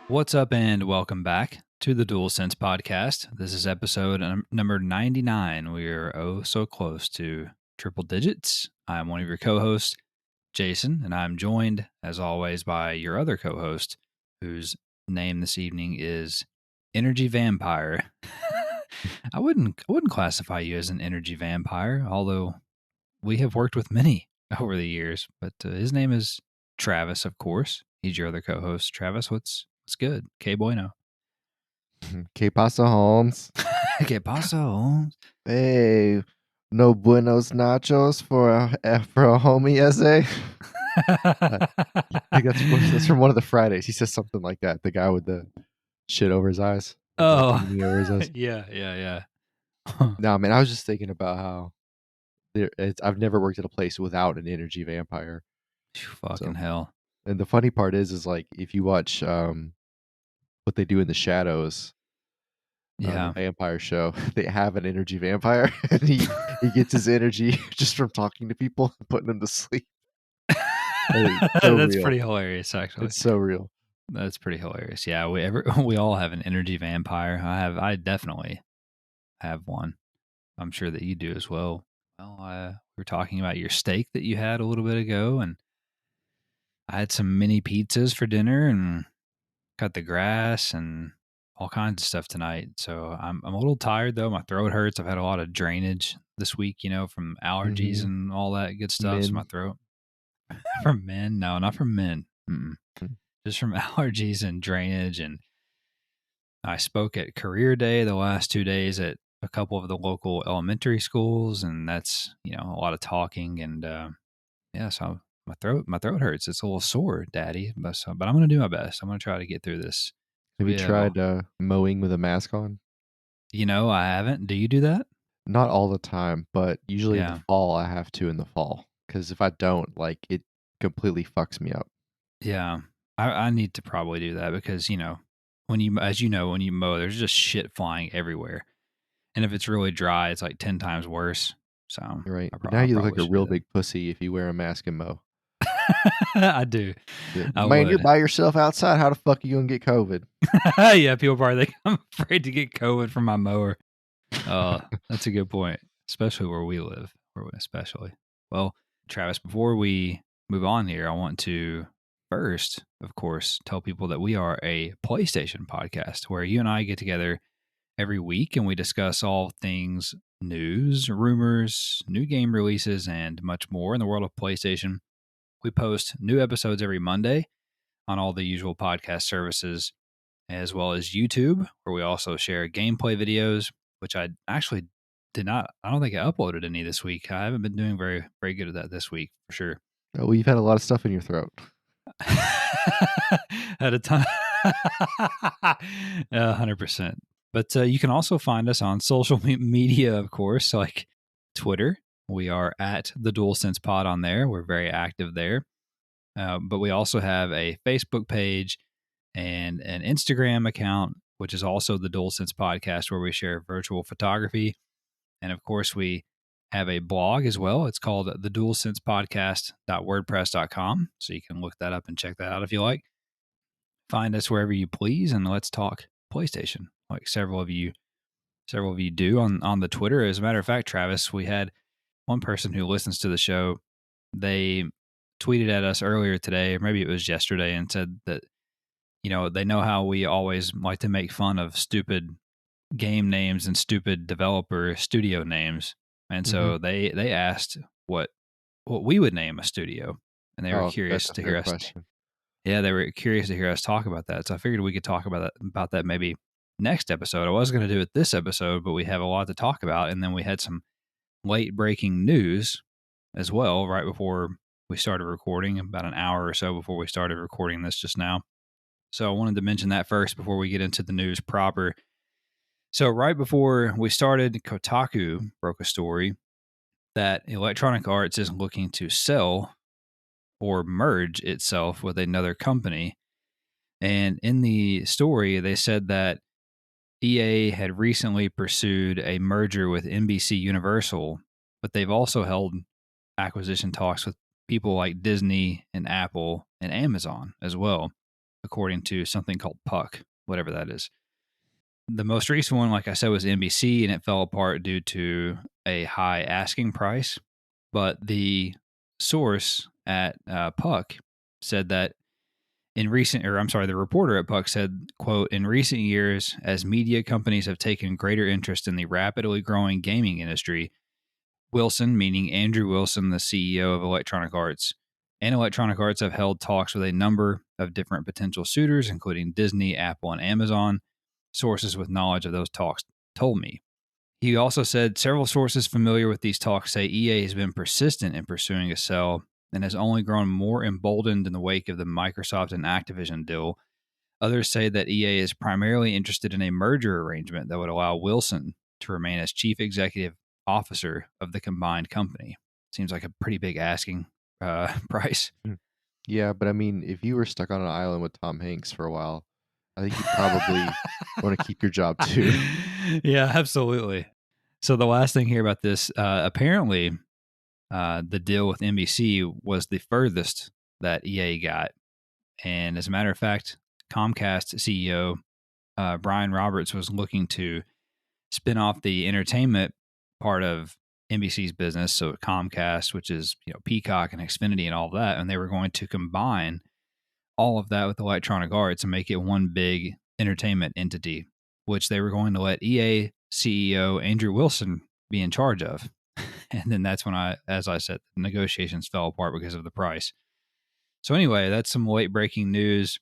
What's up, and welcome back to the Dual Sense podcast. This is episode number 99. We are so close to triple digits. I'm one of your co-hosts, Jason, and I'm joined, as always, by your other co-host, whose name this evening is Energy Vampire. I wouldn't classify you as an energy vampire, although we have worked with many over the years. But his name is Travis, of course. He's your other co-host. Travis, what's good? Que bueno. Que pasa, Holmes? Que pasa, Holmes? Hey, no buenos nachos for a homie essay. I think that's from one of the Fridays. He says something like that. The guy with the shit over his eyes. Oh, Over his eyes. yeah. No, man, I was just thinking about how I've never worked at a place without an energy vampire. Fucking hell. And the funny part is like if you watch what they do in the shadows. Yeah. The vampire show, they have an energy vampire, and he gets his energy just from talking to people and putting them to sleep. That's pretty hilarious, actually. It's so real. That's pretty hilarious. Yeah, we all have an energy vampire. I definitely have one. I'm sure that you do as well. Well, we were talking about your steak that you had a little bit ago, and I had some mini pizzas for dinner and cut the grass and all kinds of stuff tonight. So I'm a little tired though. My throat hurts. I've had a lot of drainage this week, from allergies and all that good stuff. So my throat from men, no, not from men, just from allergies and drainage. And I spoke at Career Day the last 2 days at a couple of the local elementary schools, and that's a lot of talking and so my throat hurts. It's a little sore, Daddy. But I'm going to do my best. I'm going to try to get through this. Have you tried mowing with a mask on? I haven't. Do you do that? Not all the time, but usually in the fall I have to in the fall, because if I don't, like, it completely fucks me up. Yeah, I need to probably do that because when you mow, there's just shit flying everywhere, and if it's really dry, it's like 10 times worse. So You're right. Now you look like a real big pussy if you wear a mask and mow. I do. Man, you're by yourself outside. How the fuck are you gonna get COVID? Yeah, people probably think I'm afraid to get COVID from my mower. That's a good point, especially where we live. Especially. Well, Travis, before we move on here, I want to first, of course, tell people that we are a PlayStation podcast where you and I get together every week and we discuss all things news, rumors, new game releases, and much more in the world of PlayStation. We post new episodes every Monday on all the usual podcast services, as well as YouTube, where we also share gameplay videos, which I actually I don't think I uploaded any this week. I haven't been doing very, very good at that this week, for sure. Well, you've had a lot of stuff in your throat. At a time. 100%. But you can also find us on social media, of course, like Twitter. We are at the Dual Sense Pod on there. We're very active there. But we also have a Facebook page and an Instagram account, which is also the Dual Sense Podcast, where we share virtual photography. And of course, we have a blog as well. It's called the dualsenspodcast.wordpress.com. So you can look that up and check that out if you like. Find us wherever you please, and let's talk PlayStation, like several of you do on the Twitter. As a matter of fact, Travis, we had one person who listens to the show. They tweeted at us earlier today, or maybe it was yesterday, and said that they know how we always like to make fun of stupid game names and stupid developer studio names, and so they asked what we would name a studio, and they were curious to hear us. Question. Yeah, they were curious to hear us talk about that. So I figured we could talk about that maybe next episode. I was going to do it this episode, but we have a lot to talk about, and then we had some late breaking news as well right before we started recording, about an hour or so before we started recording this just now. So I wanted to mention that first before we get into the news proper. So right before we started, Kotaku broke a story that Electronic Arts is looking to sell or merge itself with another company. And in the story, they said that EA had recently pursued a merger with NBC Universal, but they've also held acquisition talks with people like Disney and Apple and Amazon as well. according to something called Puck, whatever that is. The most recent one, like I said, was NBC, and it fell apart due to a high asking price. But the source at Puck said that the reporter at Puck said, quote, in recent years, as media companies have taken greater interest in the rapidly growing gaming industry, Wilson, meaning Andrew Wilson, the CEO of Electronic Arts, and Electronic Arts have held talks with a number of different potential suitors, including Disney, Apple, and Amazon. Sources with knowledge of those talks told me. He also said several sources familiar with these talks say EA has been persistent in pursuing a sell and has only grown more emboldened in the wake of the Microsoft and Activision deal. Others say that EA is primarily interested in a merger arrangement that would allow Wilson to remain as chief executive officer of the combined company. Seems like a pretty big asking price. Mm. Yeah, but I mean, if you were stuck on an island with Tom Hanks for a while, I think you'd probably want to keep your job too. Yeah, absolutely. So the last thing here about this, apparently, the deal with NBC was the furthest that EA got, and as a matter of fact, Comcast CEO Brian Roberts was looking to spin off the entertainment part of NBC's business, so Comcast, which is Peacock and Xfinity and all of that, and they were going to combine all of that with Electronic Arts and make it one big entertainment entity, which they were going to let EA CEO Andrew Wilson be in charge of. And then that's when as I said, the negotiations fell apart because of the price. So anyway, that's some late breaking news.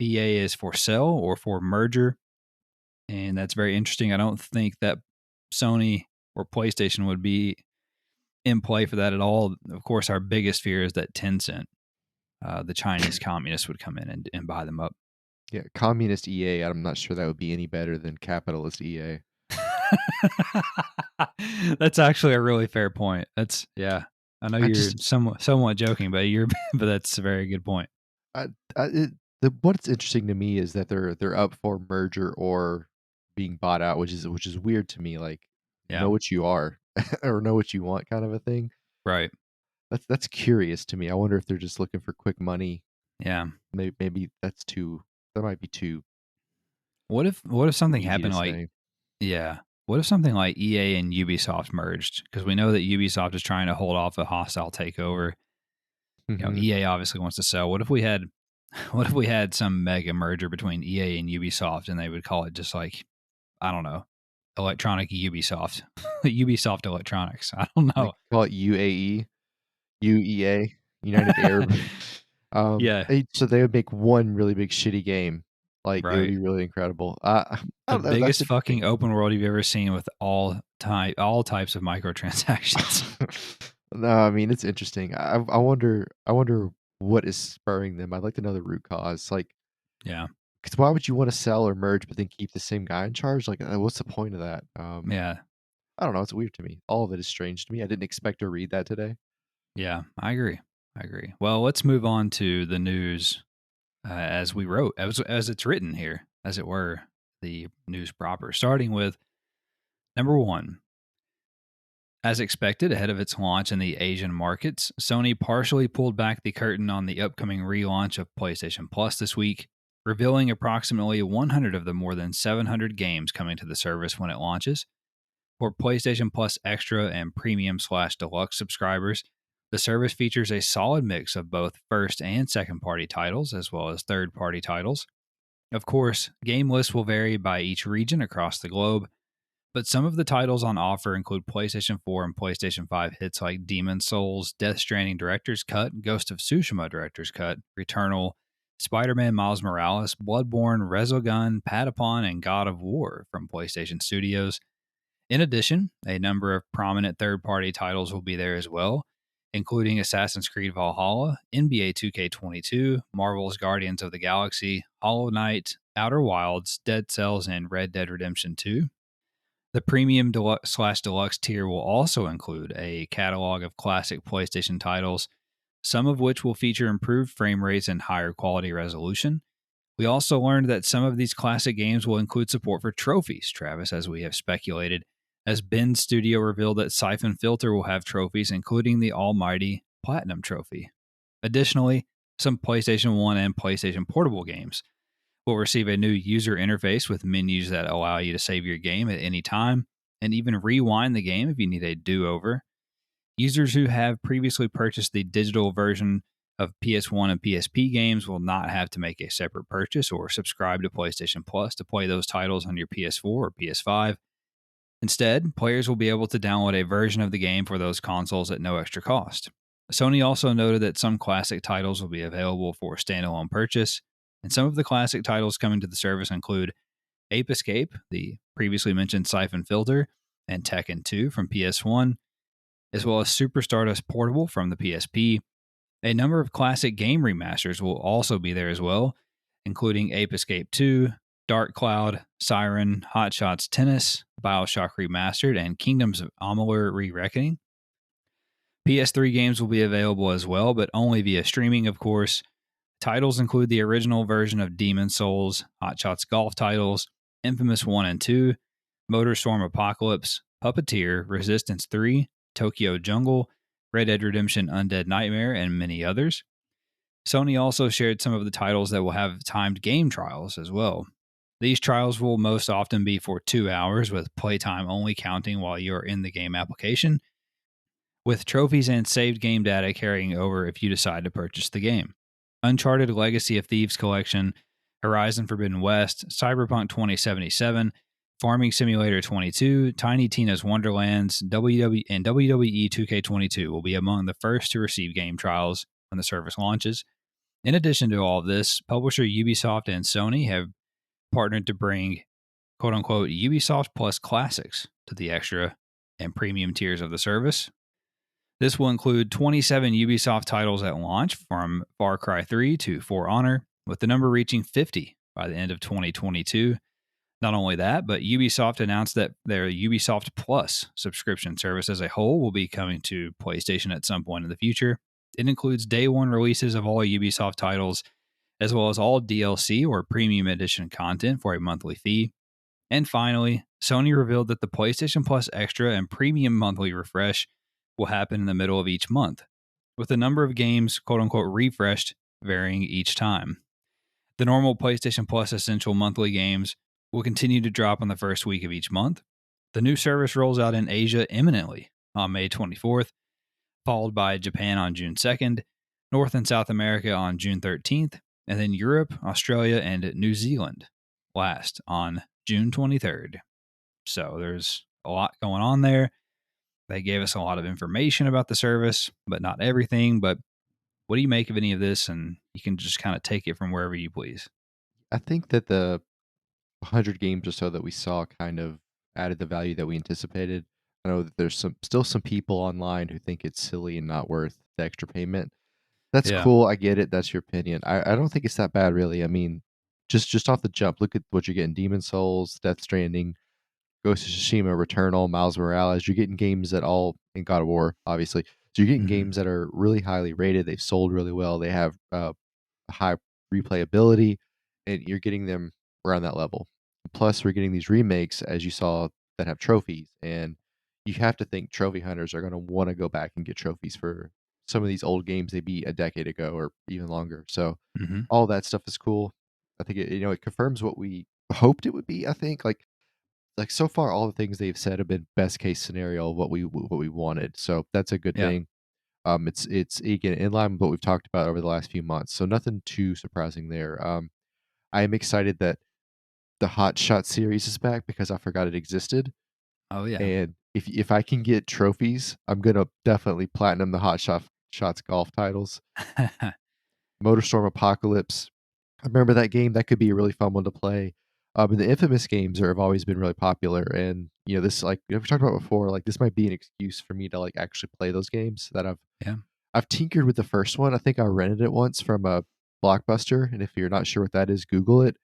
EA is for sale or for merger, and that's very interesting. I don't think that Sony or PlayStation would be in play for that at all. Of course, our biggest fear is that Tencent, the Chinese communists, would come in and buy them up. Yeah, communist EA, I'm not sure that would be any better than capitalist EA. That's actually a really fair point. Yeah. I know I you're just somewhat joking, but but that's a very good point. I, what's interesting to me is that they're up for merger or being bought out, which is weird to me. Like, Yeah. know what you are or know what you want, kind of a thing. Right. That's curious to me. I wonder if they're just looking for quick money. Yeah. Maybe that might be too What if something easy to happened like say. yeah. What if something like EA and Ubisoft merged? Because we know that Ubisoft is trying to hold off a hostile takeover. Hmm. EA obviously wants to sell. What if we had some mega merger between EA and Ubisoft and they would call it just like, I don't know, electronic Ubisoft. Ubisoft Electronics. I don't Like know. call it UAE, UEA, United Arab. Yeah, So they would make one really big shitty game. Like it would right. be really incredible. I The don't know. That's biggest interesting. fucking open world you've ever seen with all types of microtransactions. No, I mean it's interesting. I wonder what is spurring them. I'd like to know the root cause. Like, Yeah. because why would you want to sell or merge but then keep the same guy in charge? Like, what's the point of that? Yeah. I don't know. It's weird to me. All of it is strange to me. I didn't expect to read that today. Yeah. I agree. Well, let's move on to the news as we wrote, as it's written here, as it were, the news proper. Starting with number one. As expected, ahead of its launch in the Asian markets, Sony partially pulled back the curtain on the upcoming relaunch of PlayStation Plus this week, revealing approximately 100 of the more than 700 games coming to the service when it launches. For PlayStation Plus Extra and Premium/Deluxe subscribers, the service features a solid mix of both first and second party titles, as well as third party titles. Of course, game lists will vary by each region across the globe, but some of the titles on offer include PlayStation 4 and PlayStation 5 hits like Demon's Souls, Death Stranding Director's Cut, Ghost of Tsushima Director's Cut, Returnal, Spider-Man Miles Morales, Bloodborne, Resogun, Patapon, and God of War from PlayStation Studios. In addition, a number of prominent third-party titles will be there as well, including Assassin's Creed Valhalla, NBA 2K22, Marvel's Guardians of the Galaxy, Hollow Knight, Outer Wilds, Dead Cells, and Red Dead Redemption 2. The premium deluxe/deluxe tier will also include a catalog of classic PlayStation titles, some of which will feature improved frame rates and higher quality resolution. We also learned that some of these classic games will include support for trophies, Travis, as we have speculated, as Ben's studio revealed that Siphon Filter will have trophies, including the almighty Platinum Trophy. Additionally, Some PlayStation 1 and PlayStation Portable games will receive a new user interface with menus that allow you to save your game at any time and even rewind the game if you need a do over. Users who have previously purchased the digital version of PS1 and PSP games will not have to make a separate purchase or subscribe to PlayStation Plus to play those titles on your PS4 or PS5. Instead, players will be able to download a version of the game for those consoles at no extra cost. Sony also noted that some classic titles will be available for standalone purchase, and some of the classic titles coming to the service include Ape Escape, the previously mentioned Siphon Filter, and Tekken 2 from PS1, as well as Super Stardust Portable from the PSP. A number of classic game remasters will also be there as well, including Ape Escape 2, Dark Cloud, Siren, Hot Shots Tennis, Bioshock Remastered, and Kingdoms of Amalur Re-Reckoning. PS3 games will be available as well, but only via streaming, of course. Titles include the original version of Demon's Souls, Hot Shots Golf titles, Infamous 1 and 2, Motorstorm Apocalypse, Puppeteer, Resistance 3, Tokyo Jungle, Red Dead Redemption Undead Nightmare, and many others. Sony also shared some of the titles that will have timed game trials as well. These trials will most often be for 2 hours, with playtime only counting while you are in the game application, with trophies and saved game data carrying over if you decide to purchase the game. Uncharted Legacy of Thieves Collection, Horizon Forbidden West, Cyberpunk 2077, Farming Simulator 22, Tiny Tina's Wonderlands, and WWE 2K22 will be among the first to receive game trials when the service launches. In addition to all of this, publisher Ubisoft and Sony have partnered to bring quote unquote Ubisoft Plus Classics to the extra and premium tiers of the service. This will include 27 Ubisoft titles at launch, from Far Cry 3 to For Honor, with the number reaching 50 by the end of 2022. Not only that, but Ubisoft announced that their Ubisoft Plus subscription service as a whole will be coming to PlayStation at some point in the future. It includes day one releases of all Ubisoft titles, as well as all DLC or premium edition content for a monthly fee. And finally, Sony revealed that the PlayStation Plus Extra and Premium monthly refresh will happen in the middle of each month, with the number of games quote unquote refreshed varying each time. The normal PlayStation Plus Essential monthly games will continue to drop on the first week of each month. The new service rolls out in Asia imminently on May 24th, followed by Japan on June 2nd, North and South America on June 13th, and then Europe, Australia, and New Zealand last on June 23rd. So there's a lot going on there. They gave us a lot of information about the service, but not everything. But what do you make of any of this? And you can just kind of take it from wherever you please. I think that the 100 games or so that we saw kind of added the value that we anticipated. I know that there's still some people online who think it's silly and not worth the extra payment. That's Yeah. cool. I get it. That's your opinion. I don't think it's that bad, really. I mean, just off the jump, look at what you're getting: Demon Souls, Death Stranding, Ghost of Tsushima, Returnal, Miles Morales. You're getting games that all in God of War, obviously. So you're getting Mm-hmm. games that are really highly rated. They've sold really well. They have high replayability, and you're getting them around that level. Plus, we're getting these remakes, as you saw, that have trophies, and you have to think trophy hunters are going to want to go back and get trophies for some of these old games they beat a decade ago or even longer. So Mm-hmm. all that stuff is cool. I think it confirms what we hoped it would be. I think like so far, all the things they've said have been best case scenario of what we wanted. So that's a good Yeah. thing. It's again in line with what we've talked about over the last few months. So nothing too surprising there. I am excited that the Hot Shot series is back because I forgot it existed. Oh, yeah. And if I can get trophies, I'm gonna definitely platinum the Shots golf titles. Motorstorm Apocalypse. I remember that game. That could be a really fun one to play. And the Infamous games have always been really popular, and this like we talked about before. Like this might be an excuse for me to like actually play those games that Yeah. I've tinkered with the first one. I think I rented it once from a Blockbuster, and if you're not sure what that is, Google it.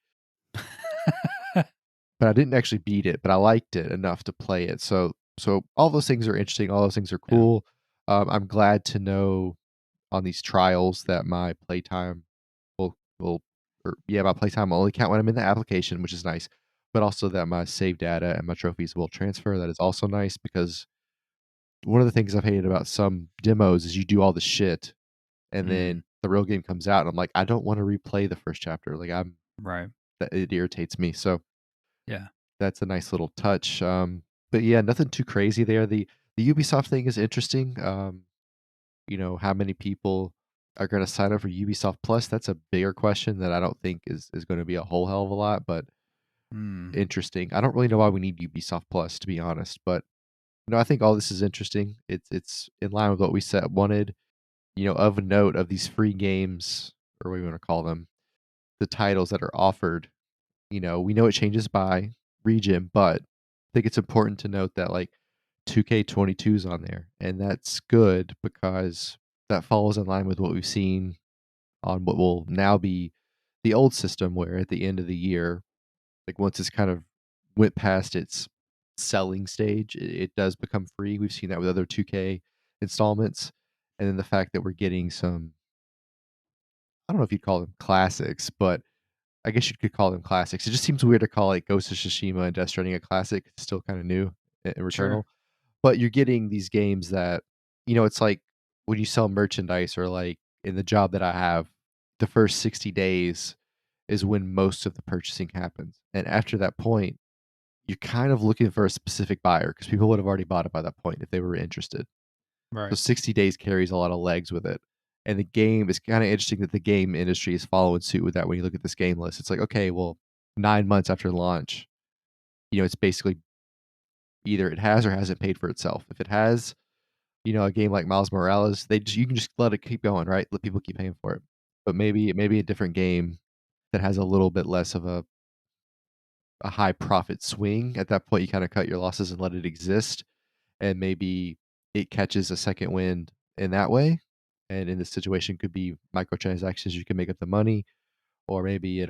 But I didn't actually beat it, but I liked it enough to play it. So all those things are interesting. All those things are Yeah. cool. I'm glad to know on these trials that my playtime will or yeah, my playtime will only count when I'm in the application, which is nice. But also that my save data and my trophies will transfer. That is also nice because one of the things I've hated about some demos is you do all the shit and Mm. then the real game comes out, and I'm like, I don't want to replay the first chapter. Like Right. that it irritates me. So Yeah. that's a nice little touch. But yeah, nothing too crazy there. The Ubisoft thing is interesting. How many people are going to sign up for Ubisoft Plus? That's a bigger question that I don't think is going to be a whole hell of a lot, but Mm. interesting. I don't really know why we need Ubisoft Plus, to be honest, but I think all this is interesting. It's in line with what we said wanted. Of note of these free games, or what you want to call them, the titles that are offered. We know it changes by region, but I think it's important to note that like 2K22 is on there, and that's good because that falls in line with what we've seen on what will now be the old system, where at the end of the year, like once it's kind of went past its selling stage, it does become free. We've seen that with other 2K installments, and then the fact that we're getting some, I don't know if you'd call them classics, but I guess you could call them classics. It just seems weird to call like Ghost of Tsushima and Death Stranding a classic. It's still kind of new and Sure. Returnal, but you're getting these games that it's like when you sell merchandise, or like in the job that I have, the first 60 days is when most of the purchasing happens, and after that point, you're kind of looking for a specific buyer because people would have already bought it by that point if they were interested. So Right. 60 days carries a lot of legs with it. And the game is kind of interesting that the game industry is following suit with that when you look at this game list. It's like, okay, well, 9 months after launch, it's basically either it has or hasn't paid for itself. If it has, a game like Miles Morales, you can just let it keep going, right? Let people keep paying for it. But maybe a different game that has a little bit less of a high profit swing. At that point, you kind of cut your losses and let it exist, and maybe it catches a second wind in that way. And in this situation, could be microtransactions. You can make up the money, or maybe it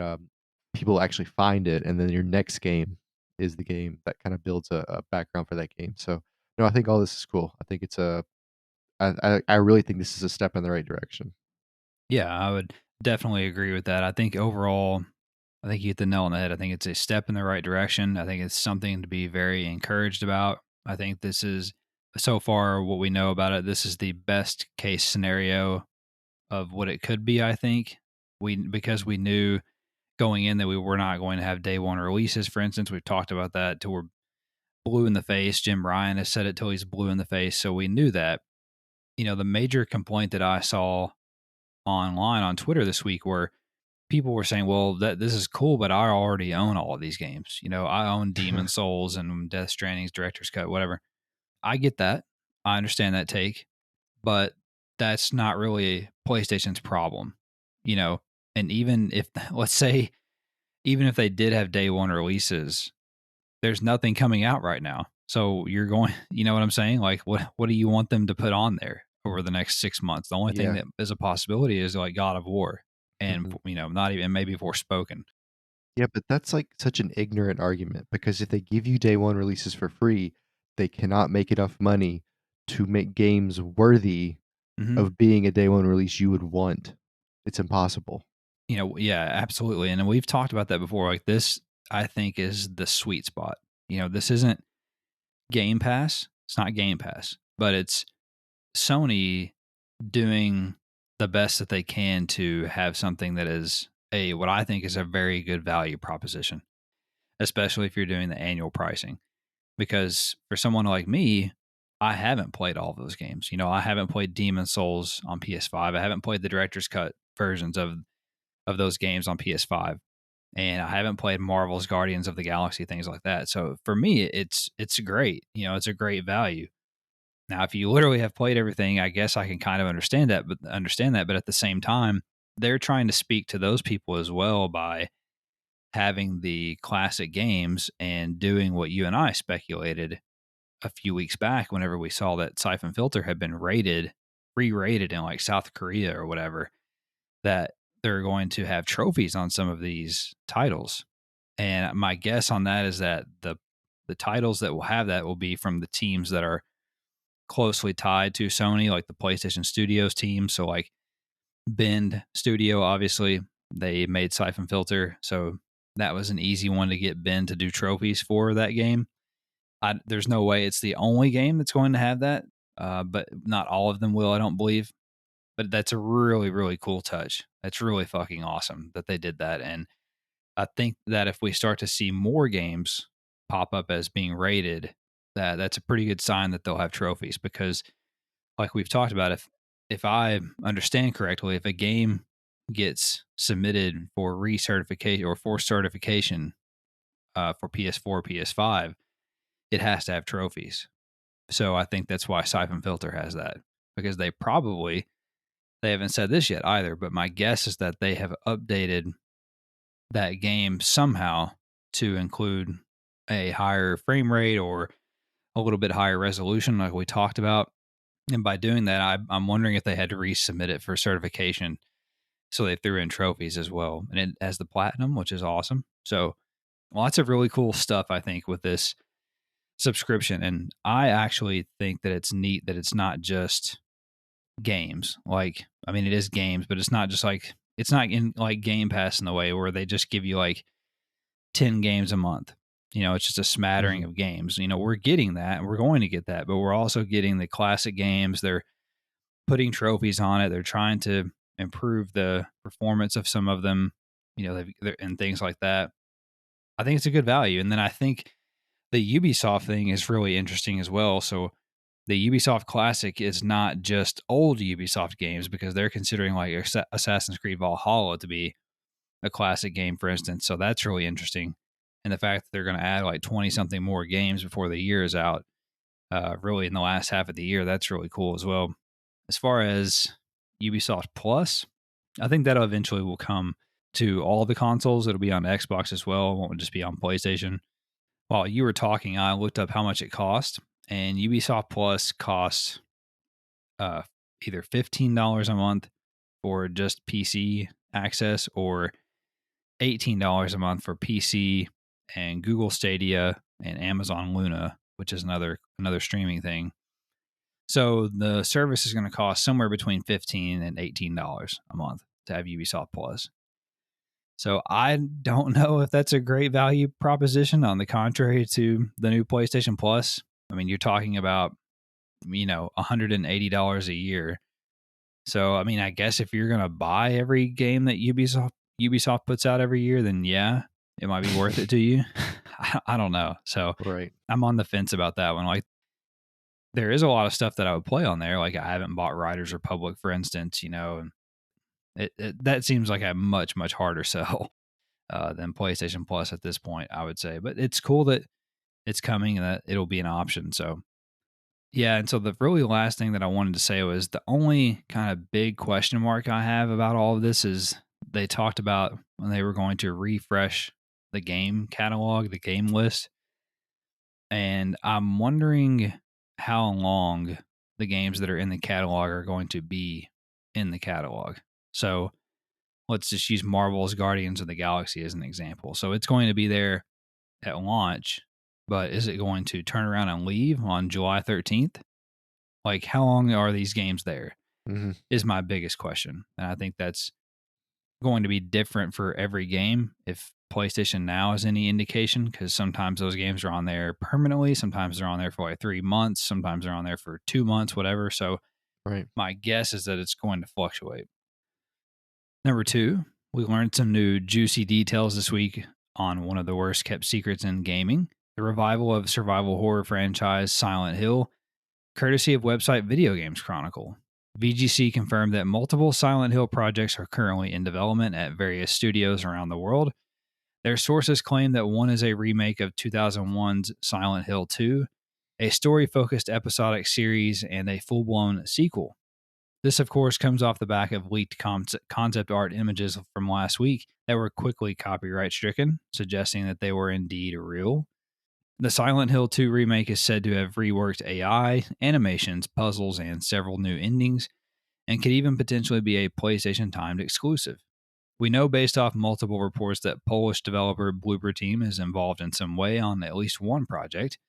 people actually find it, and then your next game is the game that kind of builds a background for that game. So no, I think all this is cool. I think I really think this is a step in the right direction. Yeah, I would definitely agree with that. I think overall, I think you hit the nail on the head. I think it's a step in the right direction. I think it's something to be very encouraged about. I think this is, so far, what we know about it, this is the best case scenario of what it could be. I think because we knew going in that we were not going to have day one releases. For instance, we've talked about that till we're blue in the face. Jim Ryan has said it till he's blue in the face. So we knew that. The major complaint that I saw online on Twitter this week were people were saying, "Well, that this is cool, but I already own all of these games. I own Demon Souls and Death Stranding's director's cut, whatever." I get that. I understand that take, but that's not really PlayStation's problem. You know, and even if let's say even if they did have day one releases, there's nothing coming out right now. So you're going, you know what I'm saying? Like what do you want them to put on there over the next 6 months? The only thing Yeah. that is a possibility is like God of War and Mhm. not even maybe Forspoken. Yeah, but that's like such an ignorant argument, because if they give you day one releases for free, they cannot make enough money to make games worthy Hmm. of being a day one release you would want. It's impossible. Yeah, absolutely. And we've talked about that before. Like this, I think is the sweet spot. This isn't Game Pass. It's not Game Pass, but it's Sony doing the best that they can to have something that is what I think is a very good value proposition, especially if you're doing the annual pricing. Because for someone like me, I haven't played all of those games. I haven't played Demon Souls on PS5. I haven't played the director's cut versions of those games on PS5. And I haven't played Marvel's Guardians of the Galaxy, things like that. So for me, it's great. It's a great value. Now, if you literally have played everything, I guess I can kind of understand that. But at the same time, they're trying to speak to those people as well by having the classic games and doing what you and I speculated a few weeks back whenever we saw that Siphon Filter had been re-rated in like South Korea or whatever, that they're going to have trophies on some of these titles. And my guess on that is that the titles that will have that will be from the teams that are closely tied to Sony, like the PlayStation Studios team. So like Bend Studio, obviously they made Siphon Filter, so that was an easy one to get Bend to do trophies for that game. There's no way it's the only game that's going to have that, but not all of them will, I don't believe. But that's a really, really cool touch. That's really fucking awesome that they did that. And I think that if we start to see more games pop up as being rated, that's a pretty good sign that they'll have trophies because like we've talked about, if I understand correctly, if a game gets submitted for recertification or for certification for PS4, PS5, it has to have trophies. So I think that's why Siphon Filter has that because they haven't said this yet either, but my guess is that they have updated that game somehow to include a higher frame rate or a little bit higher resolution, like we talked about. And by doing that, I'm wondering if they had to resubmit it for certification. So they threw in trophies as well. And it has the platinum, which is awesome. So lots of really cool stuff, I think, with this subscription. And I actually think that it's neat that it's not just games. Like, I mean, it is games, but it's not just like, it's not in like Game Pass in the way where they just give you like 10 games a month. It's just a smattering Mhm. of games. We're getting that and we're going to get that, but we're also getting the classic games. They're putting trophies on it. They're trying to improve the performance of some of them, and things like that. I think it's a good value. And then I think the Ubisoft thing is really interesting as well. So the Ubisoft Classic is not just old Ubisoft games because they're considering like Assassin's Creed Valhalla to be a classic game, for instance. So that's really interesting. And the fact that they're going to add like 20 something more games before the year is out, really in the last half of the year, that's really cool as well. As far as Ubisoft Plus, I think that eventually will come to all the consoles. It'll be on Xbox as well. It won't just be on PlayStation. While you were talking, I looked up how much it cost, and Ubisoft Plus costs uh, either $15 a month for just PC access or $18 a month for PC and Google Stadia and Amazon Luna, which is another streaming thing. So the service is going to cost somewhere between $15 and $18 a month to have Ubisoft Plus. So I don't know if that's a great value proposition. On the contrary to the new PlayStation Plus, I mean, you're talking about $180 a year. So I mean, I guess if you're gonna buy every game that Ubisoft puts out every year, then yeah, it might be worth it to you. I don't know. So Right. I'm on the fence about that one. Like, there is a lot of stuff that I would play on there. Like, I haven't bought Riders Republic, for instance. And that seems like a much harder sell than PlayStation Plus at this point, I would say. But it's cool that it's coming and that it'll be an option. So yeah, and so the really last thing that I wanted to say was the only kind of big question mark I have about all of this is they talked about when they were going to refresh the game catalog, the game list. And I'm wondering how long the games that are in the catalog are going to be in the catalog. So let's just use Marvel's Guardians of the Galaxy as an example. So it's going to be there at launch, but is it going to turn around and leave on July 13th? Like, how long are these games there? Mhm. Is my biggest question. And I think that's going to be different for every game if PlayStation Now is any indication, because sometimes those games are on there permanently. Sometimes they're on there for like 3 months. Sometimes they're on there for 2 months, whatever. So Right. my guess is that it's going to fluctuate. Number two, we learned some new juicy details this week on one of the worst kept secrets in gaming, the revival of survival horror franchise Silent Hill, courtesy of website Video Games Chronicle. VGC confirmed that multiple Silent Hill projects are currently in development at various studios around the world. Their sources claim that one is a remake of 2001's Silent Hill 2, a story focused episodic series, and a full blown sequel. This, of course, comes off the back of leaked concept art images from last week that were quickly copyright stricken, suggesting that they were indeed real. The Silent Hill 2 remake is said to have reworked AI, animations, puzzles, and several new endings, and could even potentially be a PlayStation timed exclusive. We know based off multiple reports that Polish developer Bloober Team is involved in some way on at least one project,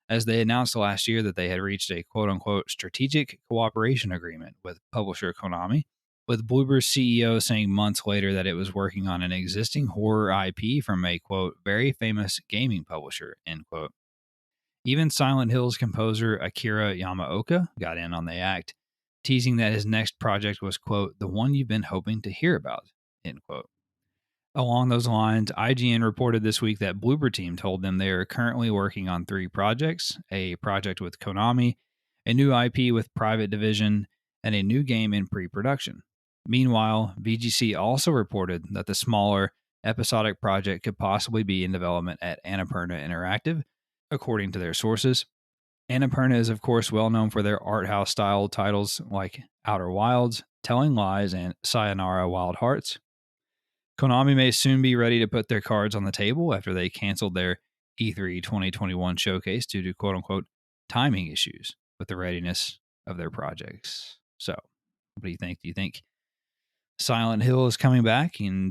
as they announced last year that they had reached a quote unquote strategic cooperation agreement with publisher Konami, with Bloober's CEO saying months later that it was working on an existing horror IP from a quote very famous gaming publisher, end quote. Even Silent Hill's composer Akira Yamaoka got in on the act, teasing that his next project was, quote, the one you've been hoping to hear about, end quote. Along those lines, IGN reported this week that Bloober Team told them they are currently working on 3 projects: a project with Konami, a new IP with Private Division, and a new game in pre production. Meanwhile, VGC also reported that the smaller episodic project could possibly be in development at Annapurna Interactive, according to their sources. Annapurna is, of course, well known for their art house style titles like Outer Wilds, Telling Lies, and Sayonara Wild Hearts. Konami may soon be ready to put their cards on the table after they canceled their E3 2021 showcase due to quote unquote timing issues with the readiness of their projects. So, what do you think? Do you think Silent Hill is coming back? And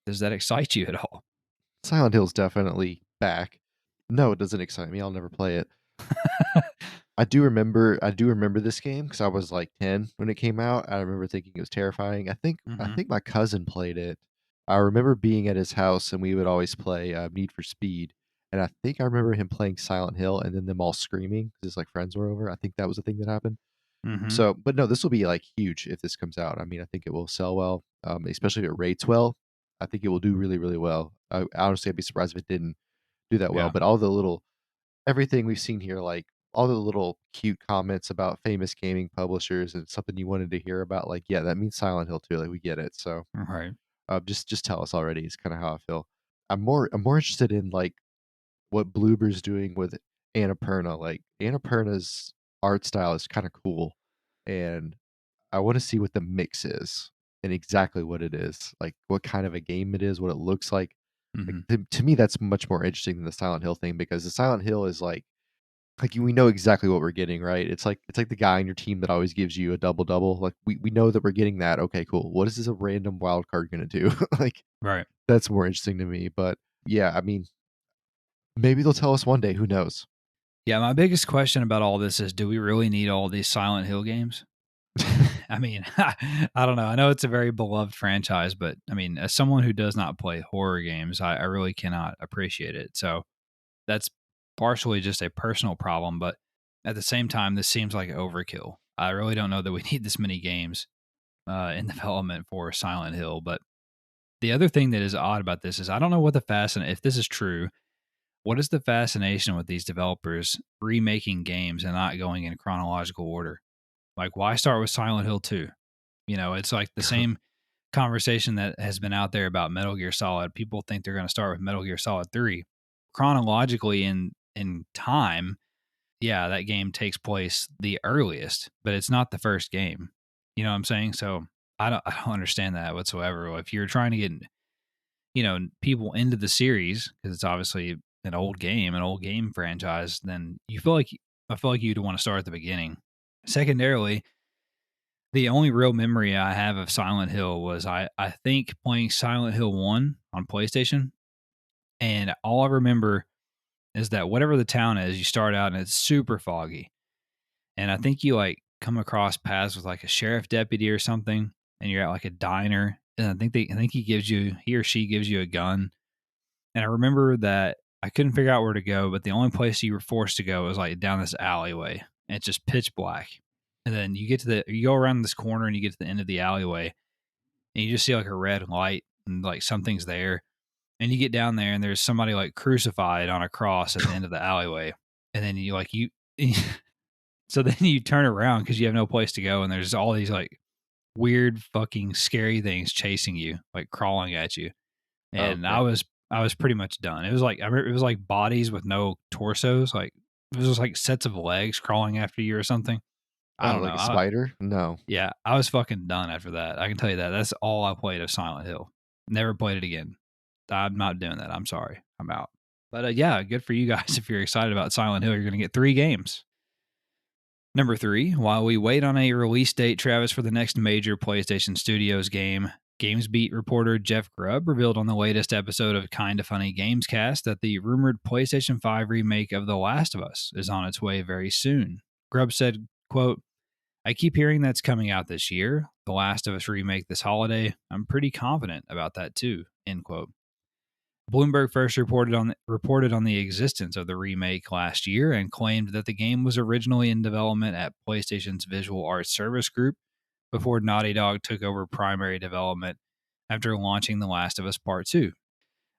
does that excite you at all? Silent Hill's definitely back. No, it doesn't excite me. I'll never play it. I do remember this game because I was like 10 when it came out. I remember thinking it was terrifying. I Mm-hmm. think my cousin played it. I remember being at his house and we would always play Need for Speed. And I think I remember him playing Silent Hill and then them all screaming because his like friends were over. I think that was the thing that happened. Mm-hmm. So, but no, this will be like huge if this comes out. I mean, I think it will sell well, especially if it rates well. I think it will do really, really well. Honestly, I'd be surprised if it didn't do that well. Yeah. But all the little everything we've seen here, like all the little cute comments about famous gaming publishers and something you wanted to hear about, like, yeah, that means Silent Hill too. Like we get it. So Right. just tell us already is kind of how I feel. I'm more interested in like what Bloober's doing with Annapurna. Like Annapurna's art style is kind of cool, and I want to see what the mix is and exactly what it is, like what kind of a game it is, what it looks like. Like Mm-hmm. to me, that's much more interesting than the Silent Hill thing because the Silent Hill is like we know exactly what we're getting, right? It's like the guy on your team that always gives you a double double. Like we know that we're getting that. Okay, cool. What is this a random wild card gonna do? Like Right. that's more interesting to me. But yeah, I mean, maybe they'll tell us one day. Who knows? Yeah. My biggest question about all this is, do we really need all these Silent Hill games? I mean, I don't know. I know it's a very beloved franchise, but I mean, as someone who does not play horror games, I really cannot appreciate it. So that's partially just a personal problem, but at the same time, this seems like overkill. I really don't know that we need this many games in development for Silent Hill. But the other thing that is odd about this is I don't know what the if this is true, what is the fascination with these developers remaking games and not going in chronological order? Like, why start with Silent Hill 2? You know, it's like the same conversation that has been out there about Metal Gear Solid. People think they're going to start with Metal Gear Solid 3. Chronologically in time, yeah, that game takes place the earliest, but it's not the first game. You know what I'm saying? So I don't understand that whatsoever. If you're trying to get, people into the series because it's obviously an old game franchise, then I feel like you'd want to start at the beginning. Secondarily, the only real memory I have of Silent Hill was I think playing Silent Hill 1 on PlayStation. And all I remember is that whatever the town is, you start out and it's super foggy. And I think you like come across paths with like a sheriff deputy or something, and you're at like a diner. And I think he or she gives you a gun. And I remember that I couldn't figure out where to go, but the only place you were forced to go was like down this alleyway. And it's just pitch black. And then you go around this corner and you get to the end of the alleyway and you just see like a red light and like something's there. And you get down there and there's somebody like crucified on a cross at the end of the alleyway. And then so then you turn around because you have no place to go and there's all these like weird fucking scary things chasing you, like crawling at you. And Okay. I was pretty much done. It was like I remember it was like bodies with no torsos, like it was just like sets of legs crawling after you or something. I Oh, don't know. like a spider? No. Yeah, I was fucking done after that. I can tell you that. That's all I played of Silent Hill. Never played it again. I'm not doing that. I'm sorry. I'm out. But yeah, good for you guys. If you're excited about Silent Hill, you're going to get 3 games. Number 3, while we wait on a release date, Travis, for the next major PlayStation Studios game, GamesBeat reporter Jeff Grubb revealed on the latest episode of Kinda Funny Gamescast that the rumored PlayStation 5 remake of The Last of Us is on its way very soon. Grubb said, quote, I keep hearing that's coming out this year. The Last of Us remake this holiday. I'm pretty confident about that too, end quote. Bloomberg first reported on the existence of the remake last year and claimed that the game was originally in development at PlayStation's Visual Arts Service Group before Naughty Dog took over primary development after launching The Last of Us Part 2.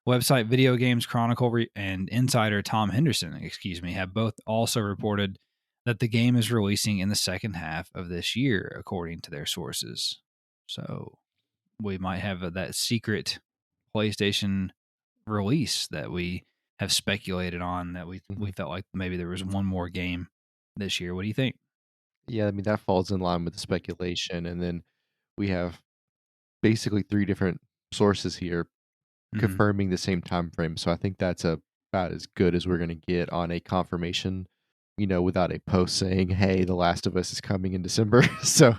Website Video Games Chronicle and insider Tom Henderson, have both also reported that the game is releasing in the second half of this year, according to their sources. So we might have that secret PlayStation release that we have speculated on, that we Mhm. felt like maybe there was one more game this year. What do you think? Yeah, I mean, that falls in line with the speculation, and then we have basically 3 different sources here Mm-hmm. confirming the same time frame, so I think that's about as good as we're gonna get on a confirmation, without a post saying, "Hey, The Last of Us is coming in December." So,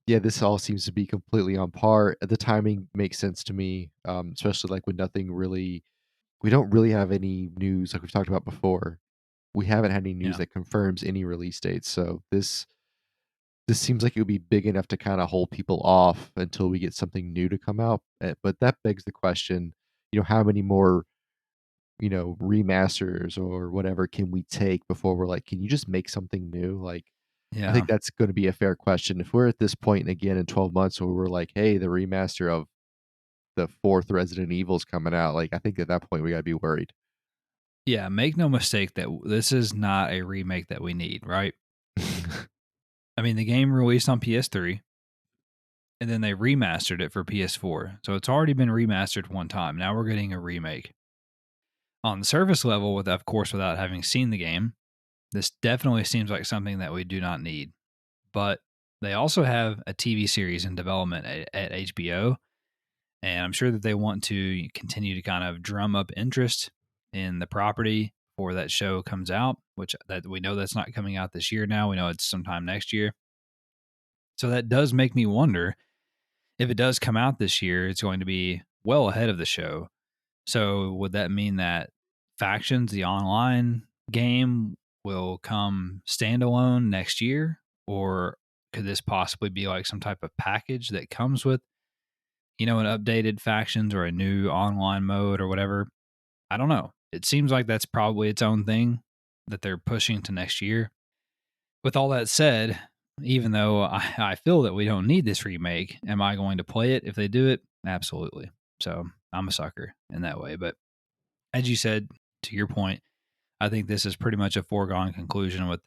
yeah, this all seems to be completely on par. The timing makes sense to me, especially, like, when nothing really we don't really have any news like we've talked about before. We haven't had any news Yeah. that confirms any release dates, so this seems like it would be big enough to kinda hold people off until we get something new to come out, but that begs the question, how many more, remasters or whatever can we take before we're like, "Can you just make something new?" Like, I Yeah. think that's gonna be a fair question. If we're at this point again in 12 months where we're like, "Hey, the remaster of the 4th Resident Evil's coming out," like, I think at that point we gotta be worried. Yeah. Make no mistake that this is not a remake that we need, right? I mean, the game released on PS3 and then they remastered it for PS4. So it's already been remastered one time. Now we're getting a remake. On the surface level, with of course, without having seen the game, this definitely seems like something that we do not need. But they also have a TV series in development at HBO, and I'm sure that they want to continue to kind of drum up interest in the property before that show comes out, which that we know that's not coming out this year now. We know it's sometime next year. So that does make me wonder, if it does come out this year, it's going to be well ahead of the show. So would that mean that Factions, the online game, will come standalone next year? Or could this possibly be like some type of package that comes with, an updated Factions or a new online mode or whatever? I don't know. It seems like that's probably its own thing that they're pushing to next year. With all that said, even though I feel that we don't need this remake, am I going to play it if they do it? Absolutely. So I'm a sucker in that way. But as you said, to your point, I think this is pretty much a foregone conclusion with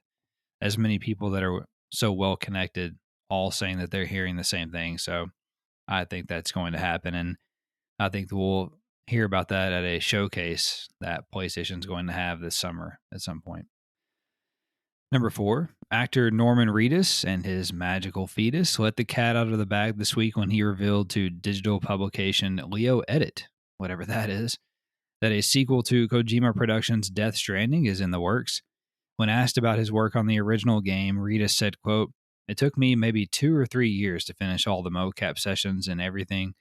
as many people that are so well connected all saying that they're hearing the same thing. So I think that's going to happen. And I think we'll hear about that at a showcase that PlayStation's going to have this summer at some point. Number 4, actor Norman Reedus and his magical fetus let the cat out of the bag this week when he revealed to digital publication Leo Edit, whatever that is, that a sequel to Kojima Productions' Death Stranding is in the works. When asked about his work on the original game, Reedus said, quote, "It took me maybe 2 or 3 years to finish all the mocap sessions and everything.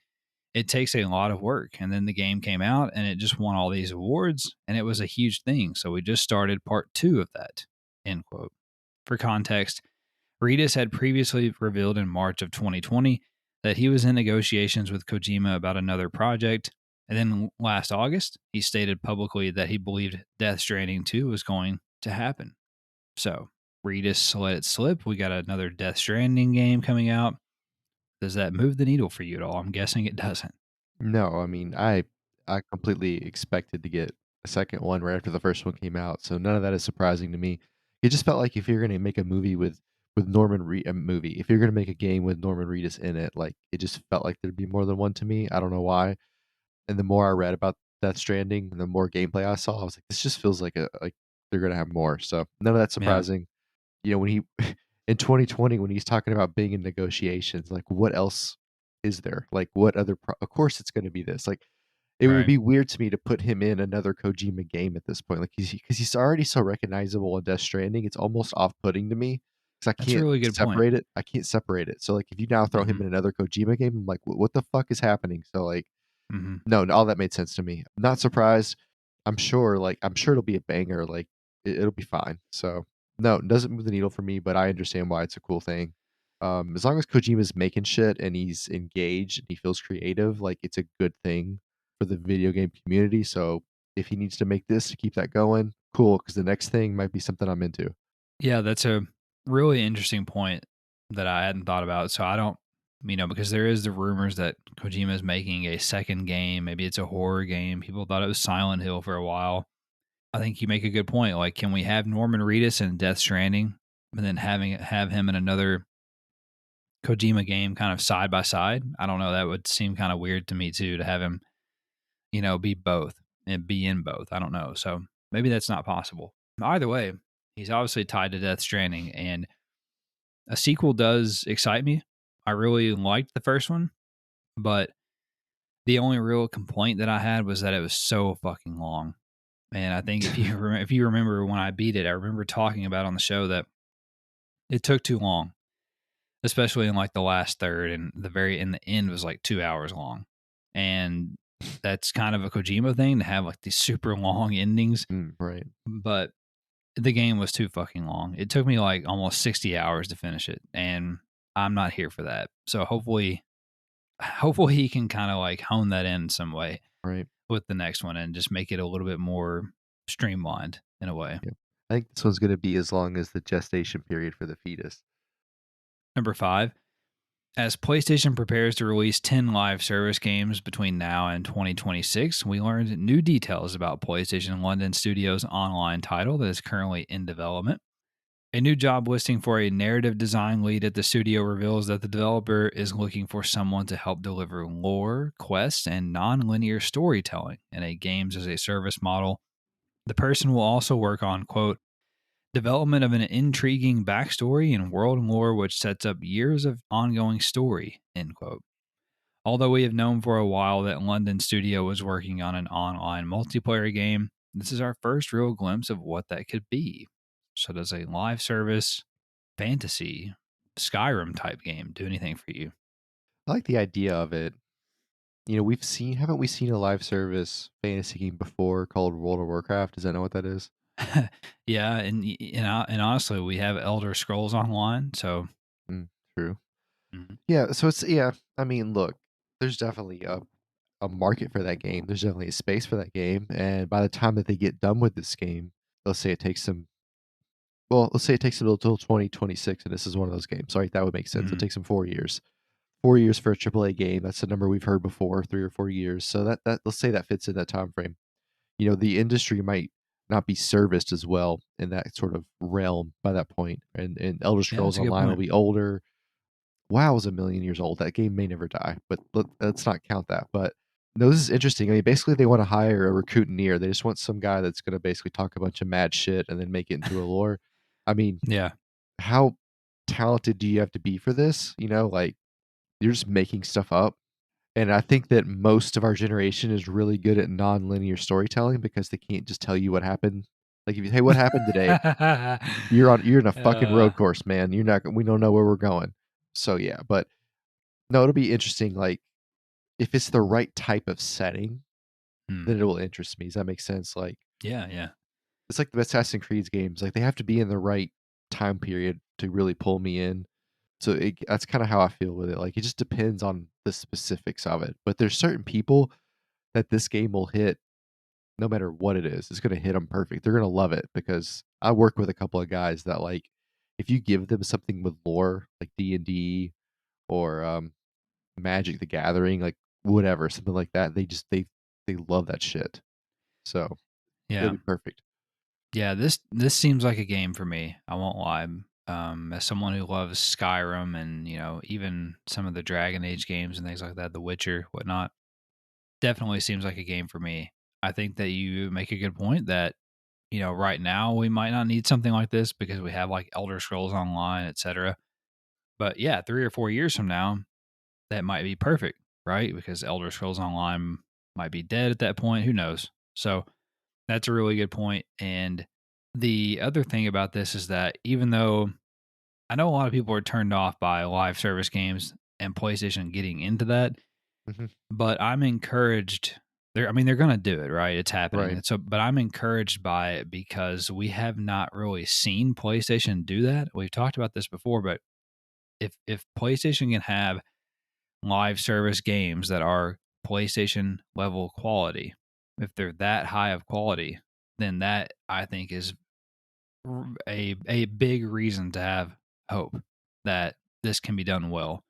It takes a lot of work. And then the game came out and it just won all these awards and it was a huge thing. So we just started part 2 of that." End quote. For context, Reedus had previously revealed in March of 2020 that he was in negotiations with Kojima about another project. And then last August, he stated publicly that he believed Death Stranding 2 was going to happen. So Reedus let it slip. We got another Death Stranding game coming out. Does that move the needle for you at all? I'm guessing it doesn't. No, I mean, I completely expected to get a second one right after the first one came out, so none of that is surprising to me. It just felt like if you're gonna make a movie with Norman Reed a movie, if you're gonna make a game with Norman Reedus in it, like, it just felt like there'd be more than one to me. I don't know why. And the more I read about Death Stranding, the more gameplay I saw, I was like, this just feels like they're gonna have more. So none of that's Yeah, surprising. When he in 2020 when he's talking about being in negotiations, like what else is there? Like what other of course it's going to be this. Like it would right. be weird to me to put him in another Kojima game at this point. Like he's already so recognizable in Death Stranding. It's almost off-putting to me cuz I That's a can't really good point. separate it. I can't separate it. So like if you now throw him Hmm. in another Kojima game, I'm like what the fuck is happening? So like Hmm. no, all that made sense to me. Not surprised. I'm sure it'll be a banger, like, it'll be fine. So, no, it doesn't move the needle for me, but I understand why it's a cool thing. As long as Kojima's making shit and he's engaged and he feels creative, like, it's a good thing for the video game community. So if he needs to make this to keep that going, cool. Because the next thing might be something I'm into. Yeah, that's a really interesting point that I hadn't thought about. So I don't, because there is the rumors that Kojima is making a second game. Maybe it's a horror game. People thought it was Silent Hill for a while. I think you make a good point. Like, can we have Norman Reedus in Death Stranding, and then have him in another Kojima game, kind of side by side? I don't know. That would seem kind of weird to me too, to have him, be both and be in both. I don't know. So maybe that's not possible. Either way, he's obviously tied to Death Stranding, and a sequel does excite me. I really liked the first one, but the only real complaint that I had was that it was so fucking long. And I think if you remember when I beat it, I remember talking about on the show that it took too long, especially in like the last third, and the end was like 2 hours long. And that's kind of a Kojima thing to have like these super long endings, Right. but the game was too fucking long. It took me like almost 60 hours to finish it, and I'm not here for that. So hopefully he can kind of like hone that in some way Right. with the next one and just make it a little bit more streamlined in a way. Yeah. I think this one's going to be as long as the gestation period for the fetus. Number 5, as PlayStation prepares to release 10 live service games between now and 2026, we learned new details about PlayStation London Studios' online title that is currently in development. A new job listing for a narrative design lead at the studio reveals that the developer is looking for someone to help deliver lore, quests, and non-linear storytelling in a games as a service model. The person will also work on, quote, development of an intriguing backstory and world lore which sets up years of ongoing story, end quote. Although we have known for a while that London Studio was working on an online multiplayer game, this is our first real glimpse of what that could be. So, does a live service fantasy Skyrim type game do anything for you? I like the idea of it. Haven't we seen a live service fantasy game before called World of Warcraft? Does that know what that is? Yeah, and honestly, we have Elder Scrolls Online, so True. mhm. Yeah. So yeah. I mean, look, there's definitely a market for that game. There's definitely a space for that game. And by the time that they get done with this game, let's say it takes them. Well, let's say it takes them until 2026, and this is one of those games. Right? That would make sense. It Mhm. takes them 4 years. 4 years for a AAA game. That's a number we've heard before. 3 or 4 years. So that let's say that fits in that time frame. The industry might not be serviced as well in that sort of realm by that point. And Elder Yeah, Scrolls that's a good Online will point. be older. WoW is a million years old. That game may never die, but let's not count that. But no, this is interesting. I mean, basically, they want to hire a recruitineer. They just want some guy that's going to basically talk a bunch of mad shit and then make it into a lore. I mean, Yeah. how talented do you have to be for this? Like you're just making stuff up. And I think that most of our generation is really good at non-linear storytelling because they can't just tell you what happened. Like if you, hey, what happened today? You're in a fucking uh, road course, man. We don't know where we're going. So yeah, but no, it'll be interesting. Like if it's the right type of setting, hmm. then it will interest me. Does that make sense? Like Yeah, yeah. it's like the Assassin's Creed games. Like they have to be in the right time period to really pull me in. So that's kind of how I feel with it. Like it just depends on the specifics of it. But there's certain people that this game will hit no matter what it is. It's going to hit them perfect. They're going to love it because I work with a couple of guys that like if you give them something with lore like D&D or Magic the Gathering, like whatever, something like that, they love that shit. So it'll Yeah. be perfect. Yeah, this seems like a game for me. I won't lie. As someone who loves Skyrim and even some of the Dragon Age games and things like that, The Witcher, whatnot, definitely seems like a game for me. I think that you make a good point that right now we might not need something like this because we have like Elder Scrolls Online, etc. But yeah, 3 or 4 years from now, that might be perfect, right? Because Elder Scrolls Online might be dead at that point. Who knows? So that's a really good point. And the other thing about this is that even though I know a lot of people are turned off by live service games and PlayStation getting into that, Mhm. but I'm encouraged. They're going to do it, right? It's happening. Right. And so, but I'm encouraged by it because we have not really seen PlayStation do that. We've talked about this before, but if PlayStation can have live service games that are PlayStation level quality, if they're that high of quality, then that I think is a big reason to have hope that this can be done well.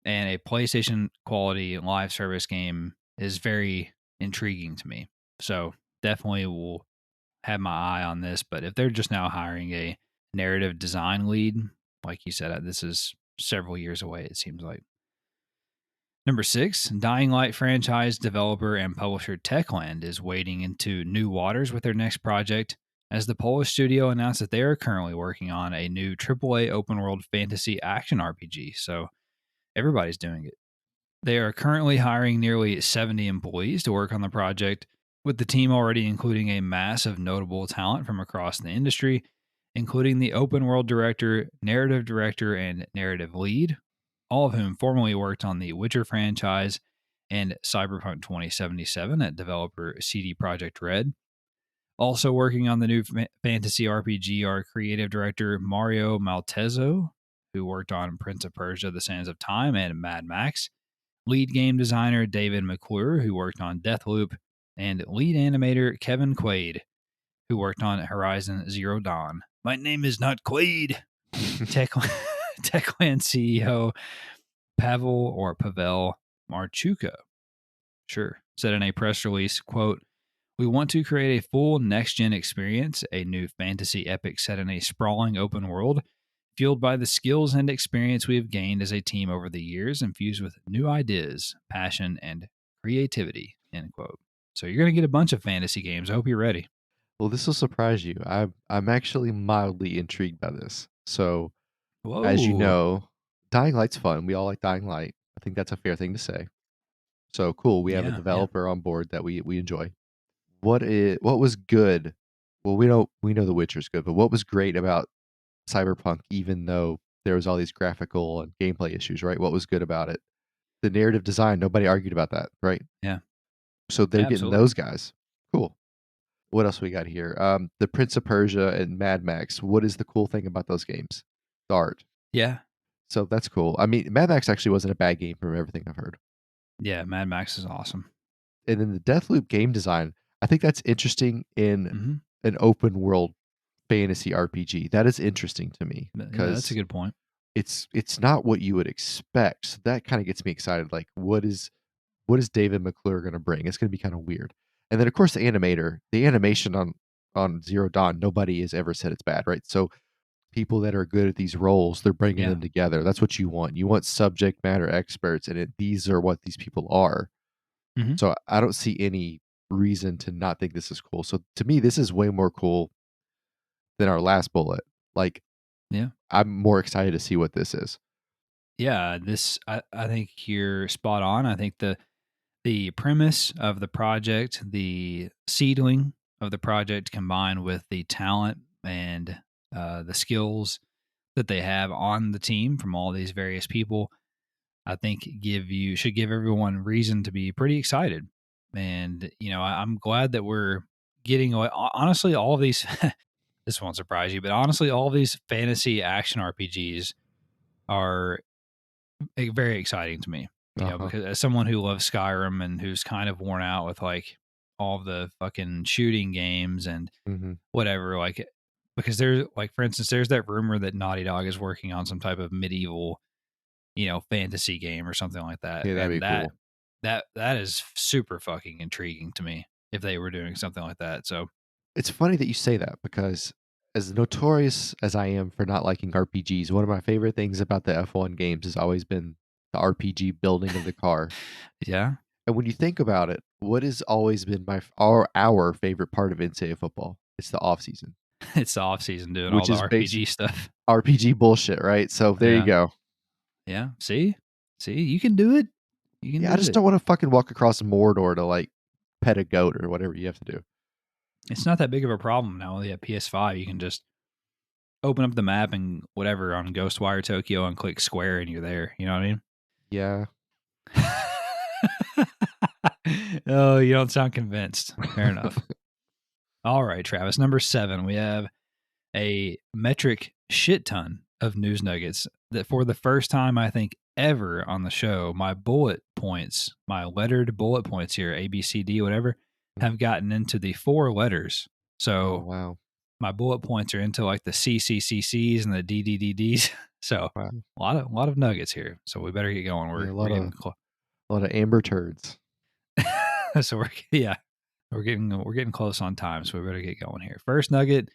And a PlayStation quality live service game is very intriguing to me. So definitely will have my eye on this. But if they're just now hiring a narrative design lead, like you said, this is several years away, it seems like. Number 6, Dying Light franchise developer and publisher Techland is wading into new waters with their next project, as the Polish studio announced that they are currently working on a new AAA open world fantasy action RPG. So everybody's doing it. They are currently hiring nearly 70 employees to work on the project, with the team already including a mass of notable talent from across the industry, including the open world director, and narrative lead, all of whom formerly worked on the Witcher franchise and Cyberpunk 2077 at developer CD Projekt Red. Also working on the new fantasy RPG are creative director Mario Maltezzo, who worked on Prince of Persia: The Sands of Time and Mad Max, lead game designer David McClure, who worked on Deathloop, and lead animator Kevin Quaid, who worked on Horizon Zero Dawn. My name is not Quaid. Techland CEO Pavel Marchuka, sure, said in a press release, quote, "We want to create a full next-gen experience, a new fantasy epic set in a sprawling open world, fueled by the skills and experience we have gained as a team over the years, infused with new ideas, passion, and creativity," end quote. So you're going to get a bunch of fantasy games. I hope you're ready. Well, this will surprise you. I'm actually mildly intrigued by this. So, as you Whoa. know, Dying Light's fun. We all like Dying Light. I think that's a fair thing to say. So cool. We have a Yeah, yeah. developer on board that we enjoy. What was good? Well, we know The Witcher's good, but what was great about Cyberpunk, even though there was all these graphical and gameplay issues, right? What was good about it? The narrative design. Nobody argued about that, right? Yeah, So they're getting absolutely. those guys. Cool. What else we got here? The Prince of Persia and Mad Max. What is the cool thing about those games? The art. Yeah. So that's cool. I mean, Mad Max actually wasn't a bad game from everything I've heard. Yeah, Mad Max is awesome. And then the Deathloop game design, I think that's interesting in Hmm. an open world fantasy RPG. That is interesting to me Yeah, that's a because good point. it's not what you would expect. So that kind of gets me excited. Like, what is David McClure going to bring? It's going to be kind of weird. And then of course the animation on Zero Dawn, nobody has ever said it's bad, right? So people that are good at these roles, they're bringing Yeah. them together. That's what you want. You want subject matter experts, and these are what these people are. Hmm. So I don't see any reason to not think this is cool. So to me, this is way more cool than our last bullet. Like, Yeah. I'm more excited to see what this is. Yeah. I think you're spot on. I think the premise of the project, the seedling of the project, combined with the talent and the skills that they have on the team from all these various people, I think should give everyone reason to be pretty excited. And I'm glad that we're getting away. Honestly, all of these. This won't surprise you, but honestly, all of these fantasy action RPGs are very exciting to me. Uh huh. Because as someone who loves Skyrim and who's kind of worn out with like all of the fucking shooting games and Hmm. whatever, like because there's like for instance, there's that rumor that Naughty Dog is working on some type of medieval, fantasy game or something like that, Yeah, that'd and be that cool. that that is super fucking intriguing to me if they were doing something like that. So It's funny that you say that because, as notorious as I am for not liking RPGs, one of my favorite things about the F1 games has always been the RPG building of the car. yeah, And when you think about it, what has always been our favorite part of NCAA football? It's the off season, it's the off season doing all which the is base RPG stuff. RPG bullshit, right? So there you Yeah. go. Yeah. See, you can do it. You can Yeah, I do just it. don't want to fucking walk across Mordor to like pet a goat or whatever you have to do. It's not that big of a problem now. Yeah, PS5, you can just open up the map and whatever on Ghostwire Tokyo and click square and you're there. You know what I mean? Yeah. Oh, you don't sound convinced. Fair enough. All right, Travis. Number 7, we have a metric shit ton of news nuggets that for the first time, I think, ever on the show, my bullet points, my lettered bullet points here, A, B, C, D, whatever, Mhm. have gotten into the 4 letters. Oh, So wow. my bullet points are into like the CCCCs and the DDDDs. So Wow. a lot of nuggets here. So we better get going. Yeah, We're getting a lot of amber turds. so yeah, we're getting close on time. So we better get going here. First nugget: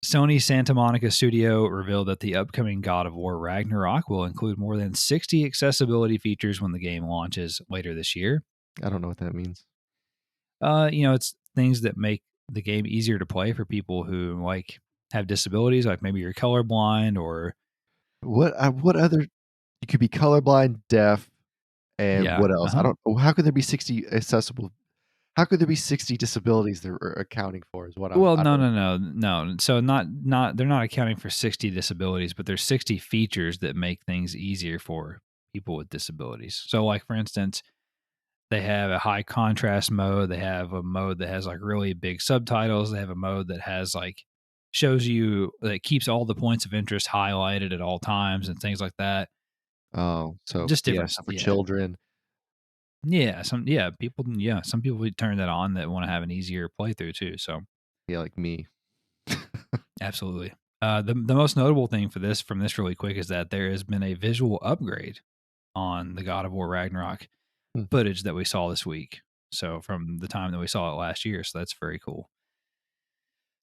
Sony Santa Monica Studio revealed that the upcoming God of War Ragnarok will include more than 60 accessibility features when the game launches later this year. I don't know what that means. It's things that make the game easier to play for people who like have disabilities, like maybe you're colorblind or What other you could be colorblind, deaf, and yeah, what else? I don't how could there be 60 accessible how could there be 60 disabilities they're accounting for is what well, I don't no. So not they're not accounting for 60 disabilities, but there's 60 features that make things easier for people with disabilities. So like for instance, they have a high contrast mode. They have a mode that has like really big subtitles. They have a mode that has like shows you that keeps all the points of interest highlighted at all times and things like that. Oh, so Just yeah, different, so for yeah, children, some people turn that on that want to have an easier playthrough too. So yeah, like me. absolutely. The most notable thing for this from this really quick is that there has been a visual upgrade on the God of War Ragnarok Hmm. footage that we saw this week. So from the time that we saw it last year, so that's very cool.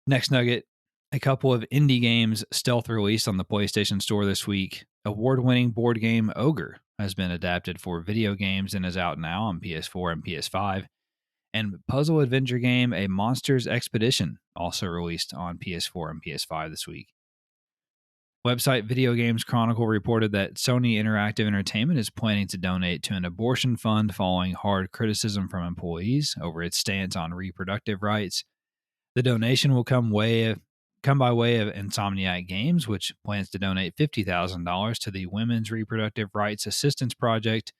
Next nugget: a couple of indie games stealth released on the PlayStation Store this week. Award winning board game Ogre has been adapted for video games and is out now on PS4 and PS5. And puzzle adventure game A Monster's Expedition also released on PS4 and PS5 this week. Website Video Games Chronicle reported that Sony Interactive Entertainment is planning to donate to an abortion fund following hard criticism from employees over its stance on reproductive rights. The donation will come by way of Insomniac Games, which plans to donate $50,000 to the Women's Reproductive Rights Assistance Project.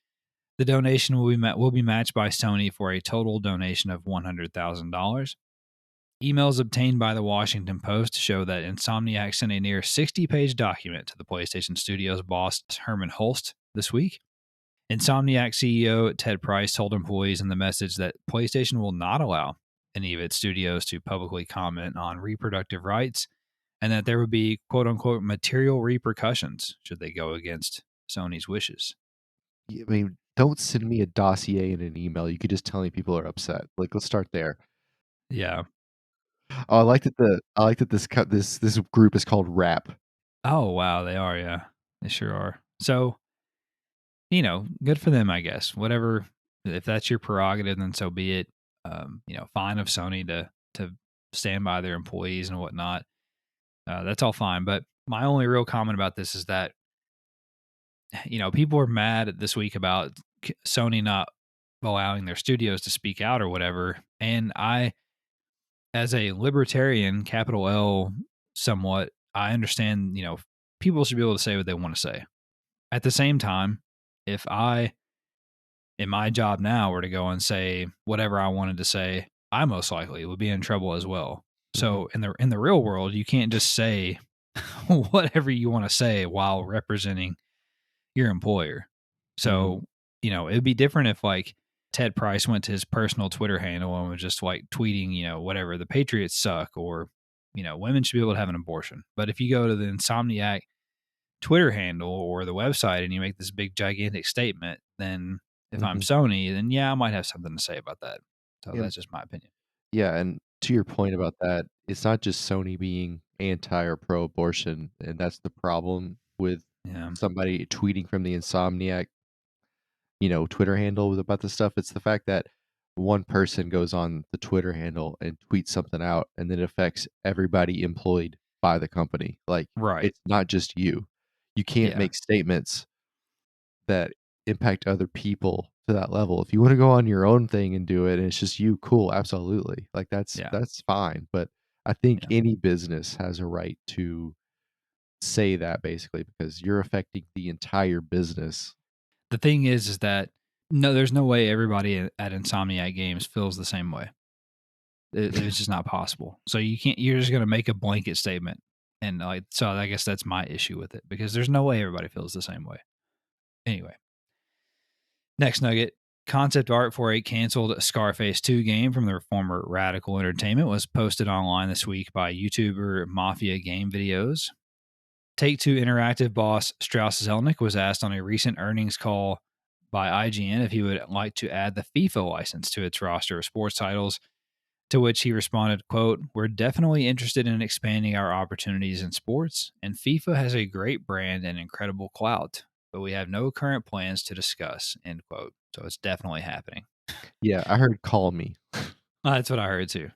The donation will be matched by Sony for a total donation of $100,000. Emails obtained by the Washington Post show that Insomniac sent a near 60-page document to the PlayStation Studios boss Herman Holst this week. Insomniac CEO Ted Price told employees in the message that PlayStation will not allow any of its studios to publicly comment on reproductive rights and that there would be quote unquote material repercussions should they go against Sony's wishes. Yeah, I mean, don't send me a dossier in an email. You could just tell me people are upset. Like, let's start there. Yeah. Oh, I like that this group is called Rap. Oh, wow. They are. Yeah. They sure are. So, good for them, I guess. Whatever. If that's your prerogative, then so be it. Fine of Sony to stand by their employees and whatnot. That's all fine. But my only real comment about this is that people are mad this week about Sony not allowing their studios to speak out or whatever. And I, as a libertarian, capital L, somewhat, I understand. People should be able to say what they want to say. At the same time, if I in my job now were to go and say whatever I wanted to say, I most likely would be in trouble as well. Mhm, So in the real world, you can't just say whatever you want to say while representing your employer. mhm, So, it'd be different if like Ted Price went to his personal Twitter handle and was just like tweeting, whatever, the Patriots suck or, women should be able to have an abortion. But if you go to the Insomniac Twitter handle or the website and you make this big gigantic statement, then if I'm mhm. Sony, then yeah, I might have something to say about that. So And that's just my opinion. yeah, and to your point about that, it's not just Sony being anti or pro-abortion, and that's the problem with Yeah. somebody tweeting from the Insomniac, Twitter handle about this stuff. It's the fact that one person goes on the Twitter handle and tweets something out, and then it affects everybody employed by the company. Like, Right. it's not just you. You can't Yeah. make statements that impact other people to that level. If you wanna go on your own thing and do it, and it's just you, cool, absolutely. Like, Yeah. that's fine, but I think Yeah. any business has a right to say that basically because you're affecting the entire business. The thing is that no, there's no way everybody at Insomniac Games feels the same way. It's just not possible. So you're just going to make a blanket statement And like, so I guess that's my issue with it because there's no way everybody feels the same way. Anyway, next nugget. Concept art for a canceled Scarface 2 game from the former Radical Entertainment was posted online this week by YouTuber Mafia Game Videos. Take-Two Interactive boss Strauss Zelnick was asked on a recent earnings call by IGN if he would like to add the FIFA license to its roster of sports titles, to which he responded, quote, "We're definitely interested in expanding our opportunities in sports, and FIFA has a great brand and incredible clout, but we have no current plans to discuss," end quote. So it's definitely happening. Yeah, I heard "call me." That's what I heard too.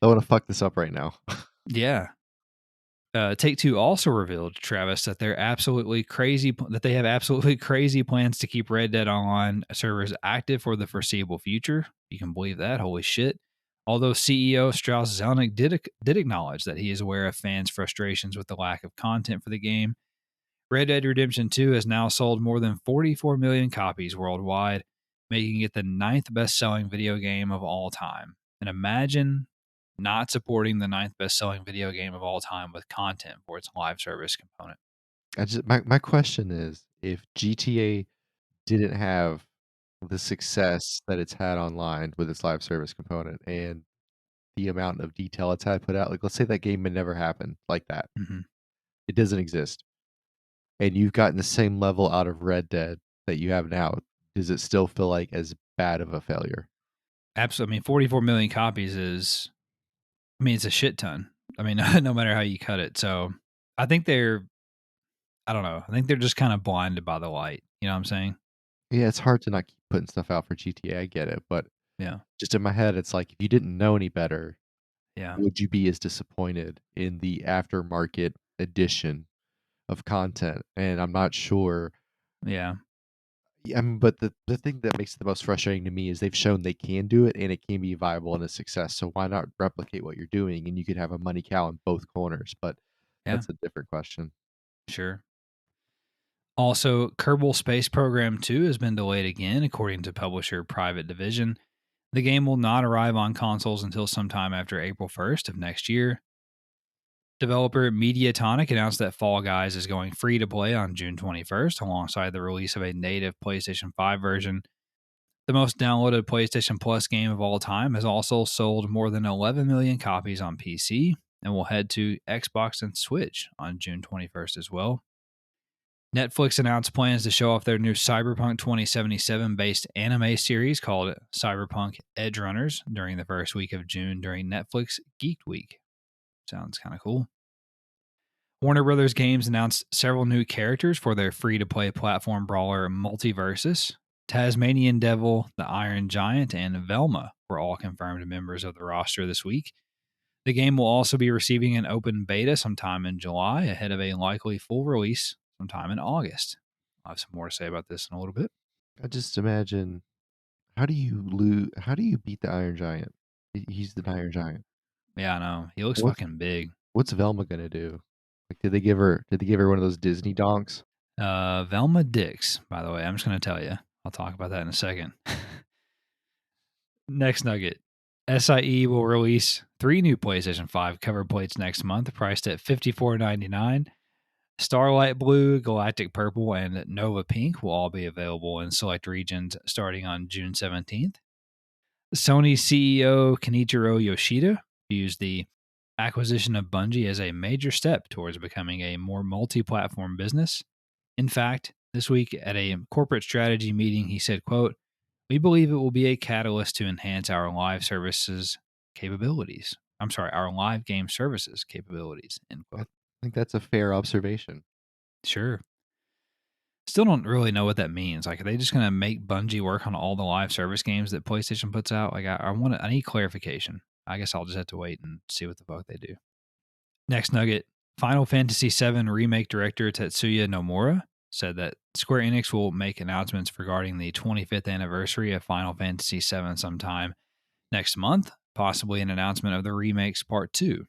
I want to fuck this up right now. Yeah. Take-Two also revealed, Travis, that they're absolutely crazy, that they have absolutely crazy plans to keep Red Dead Online servers active for the foreseeable future. You can believe that. Holy shit. Although CEO Strauss Zelnick did acknowledge that he is aware of fans' frustrations with the lack of content for the game, Red Dead Redemption 2 has now sold more than 44 million copies worldwide, making it the ninth best-selling video game of all time. And imagine not supporting the ninth best-selling video game of all time with content for its live service component. My question is, if GTA didn't have the success that it's had online with its live service component and the amount of detail it's had put out, like let's say that game had never happened like that. Mm-hmm. It doesn't exist. And you've gotten the same level out of Red Dead that you have now. Does it still feel like as bad of a failure? Absolutely. I mean, 44 million copies is, I mean, it's a shit ton. I mean, no matter how you cut it. So I think I don't know. I think they're just kind of blinded by the light. You know what I'm saying? Yeah, it's hard to not keep putting stuff out for GTA. I get it, but Yeah. just in my head, it's like if you didn't know any better, Yeah. would you be as disappointed in the aftermarket edition of content? And I'm not sure. Yeah. Yeah, but the thing that makes it the most frustrating to me is they've shown they can do it and it can be viable and a success. So why not replicate what you're doing and you could have a money cow in both corners? But Yeah. that's a different question. Sure. Also, Kerbal Space Program 2 has been delayed again, according to publisher Private Division. The game will not arrive on consoles until sometime after April 1st of next year. Developer Mediatonic announced that Fall Guys is going free to play on June 21st, alongside the release of a native PlayStation 5 version. The most downloaded PlayStation Plus game of all time has also sold more than 11 million copies on PC and will head to Xbox and Switch on June 21st as well. Netflix announced plans to show off their new Cyberpunk 2077 based anime series called Cyberpunk Edge Runners during the first week of June during Netflix Geek Week. Sounds kind of cool. Warner Brothers Games announced several new characters for their free to play platform brawler Multiversus. Tasmanian Devil, the Iron Giant, and Velma were all confirmed members of the roster this week. The game will also be receiving an open beta sometime in July, ahead of a likely full release sometime in August. I'll have some more to say about this in a little bit. I just imagine how do you lose? How do you beat the Iron Giant? He's the Iron Giant. Yeah, I know. He looks What's fucking big. what's Velma gonna do? Like, did they give her one of those Disney donks? Velma Dix, by the way. I'm just going to tell you. I'll talk about that in a second. Next nugget. SIE will release 3 new PlayStation 5 cover plates next month, priced at $54.99. Starlight Blue, Galactic Purple, and Nova Pink will all be available in select regions starting on June 17th. Sony CEO Kenichiro Yoshida views the acquisition of Bungie as a major step towards becoming a more multi platform business. In fact, this week at a corporate strategy meeting, he said, quote, "We believe it will be a catalyst to enhance our live services capabilities. I'm sorry, our live game services capabilities," end I quote. think that's a fair observation. Sure. Still don't really know what that means. Like, are they just going to make Bungie work on all the live service games that PlayStation puts out? Like, I need clarification. I guess I'll just have to wait and see what the fuck they do. Next nugget. Final Fantasy VII Remake director Tetsuya Nomura said that Square Enix will make announcements regarding the 25th anniversary of Final Fantasy VII sometime next month, possibly an announcement of the remake's Part 2.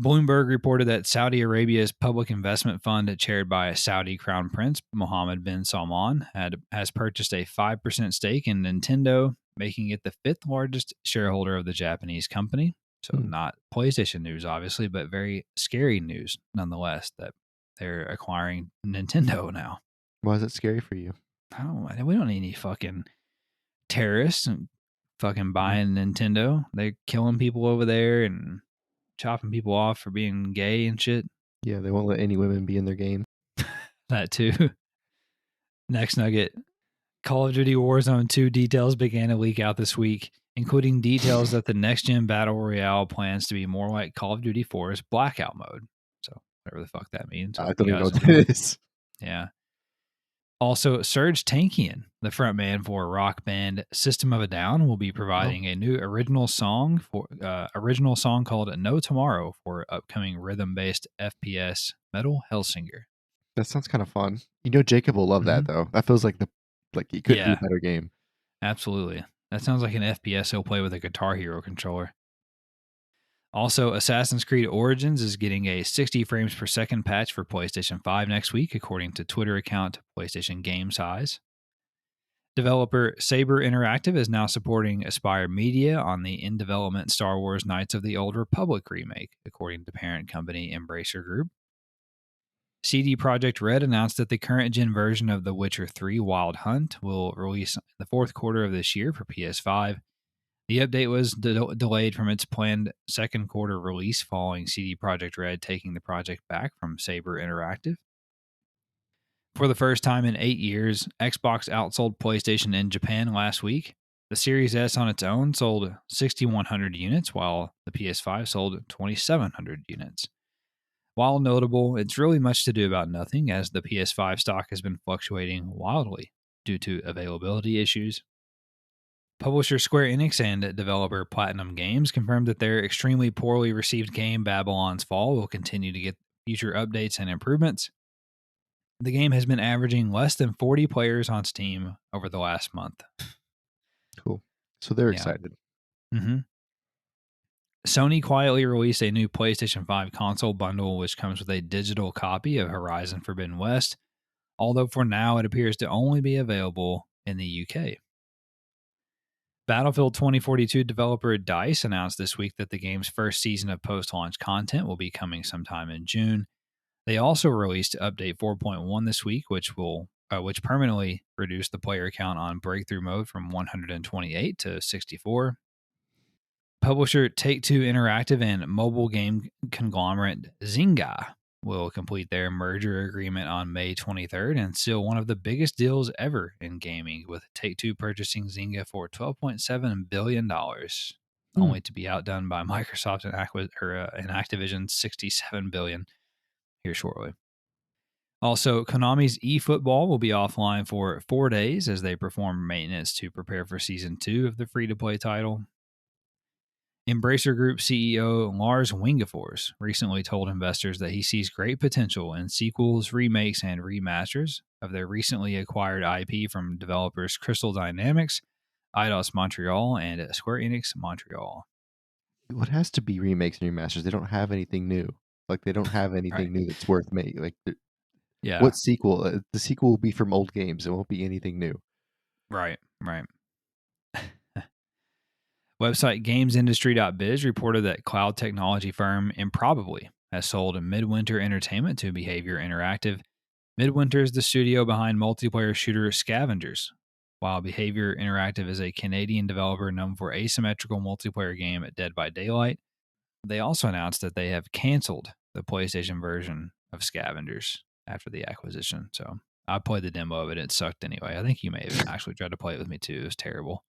Bloomberg reported that Saudi Arabia's public investment fund, chaired by Saudi Crown Prince Mohammed bin Salman, has purchased a 5% stake in Nintendo, making it the 5th largest shareholder of the Japanese company. So not PlayStation news, obviously, but very scary news nonetheless that they're acquiring Nintendo now. Why is it scary for you? We don't need any fucking terrorists and fucking buying Nintendo. They're killing people over there and chopping people off for being gay and shit. Yeah, they won't let any women be in their game. That too. Next nugget. Call of Duty Warzone 2 details began to leak out this week, including details that the next-gen Battle Royale plans to be more like Call of Duty 4's Blackout mode. So, whatever the fuck that means. I Hope don't you even know guys what enjoy. that is. Yeah. Also, Serge Tankian, the frontman for rock band System of a Down, will be providing a new original song called "No Tomorrow" for upcoming rhythm-based FPS Metal Hellsinger. That sounds kind of fun. You know, Jacob will love that though. That feels like it couldn't be a Yeah, better game. absolutely. That sounds like an FPS he'll play with a Guitar Hero controller. Also, Assassin's Creed Origins is getting a 60 frames per second patch for PlayStation 5 next week, according to Twitter account PlayStation Game Size. Developer Saber Interactive is now supporting Aspire Media on the in-development Star Wars Knights of the Old Republic remake, according to parent company Embracer Group. CD Projekt Red announced that the current-gen version of The Witcher 3 Wild Hunt will release in the fourth quarter of this year for PS5. The update was delayed from its planned second quarter release following CD Projekt Red taking the project back from Saber Interactive. For the first time in 8 years, Xbox outsold PlayStation in Japan last week. The Series S on its own sold 6,100 units, while the PS5 sold 2,700 units. While notable, it's really much to do about nothing, as the PS5 stock has been fluctuating wildly due to availability issues. Publisher Square Enix and developer Platinum Games confirmed that their extremely poorly received game Babylon's Fall will continue to get future updates and improvements. The game has been averaging less than 40 players on Steam over the last month. Cool. So they're Yeah. excited. Mm-hmm. Sony quietly released a new PlayStation 5 console bundle, which comes with a digital copy of Horizon Forbidden West, although for now it appears to only be available in the UK. Battlefield 2042 developer DICE announced this week that the game's first season of post-launch content will be coming sometime in June. They also released update 4.1 this week, which permanently reduced the player count on breakthrough mode from 128 to 64. Publisher Take-Two Interactive and mobile game conglomerate Zynga will complete their merger agreement on May 23rd and seal one of the biggest deals ever in gaming, with Take-Two purchasing Zynga for $12.7 billion, only to be outdone by Microsoft and Activision's $67 billion here shortly. Also, Konami's eFootball will be offline for 4 days as they perform maintenance to prepare for Season 2 of the free-to-play title. Embracer Group CEO Lars Wingefors recently told investors that he sees great potential in sequels, remakes, and remasters of their recently acquired IP from developers Crystal Dynamics, Eidos Montreal, and Square Enix Montreal. What has to be remakes and remasters? They don't have anything new. Like they don't have anything Right. new that's worth making. Like Yeah. what sequel? The sequel will be from old games. It won't be anything new. Right. Website GamesIndustry.biz reported that cloud technology firm Improbably has sold Midwinter Entertainment to Behavior Interactive. Midwinter is the studio behind multiplayer shooter Scavengers, while Behavior Interactive is a Canadian developer known for asymmetrical multiplayer game Dead by Daylight. They also announced that they have canceled the PlayStation version of Scavengers after the acquisition. So I played the demo of it. It sucked anyway. I think you may have actually tried to play it with me too. It was terrible.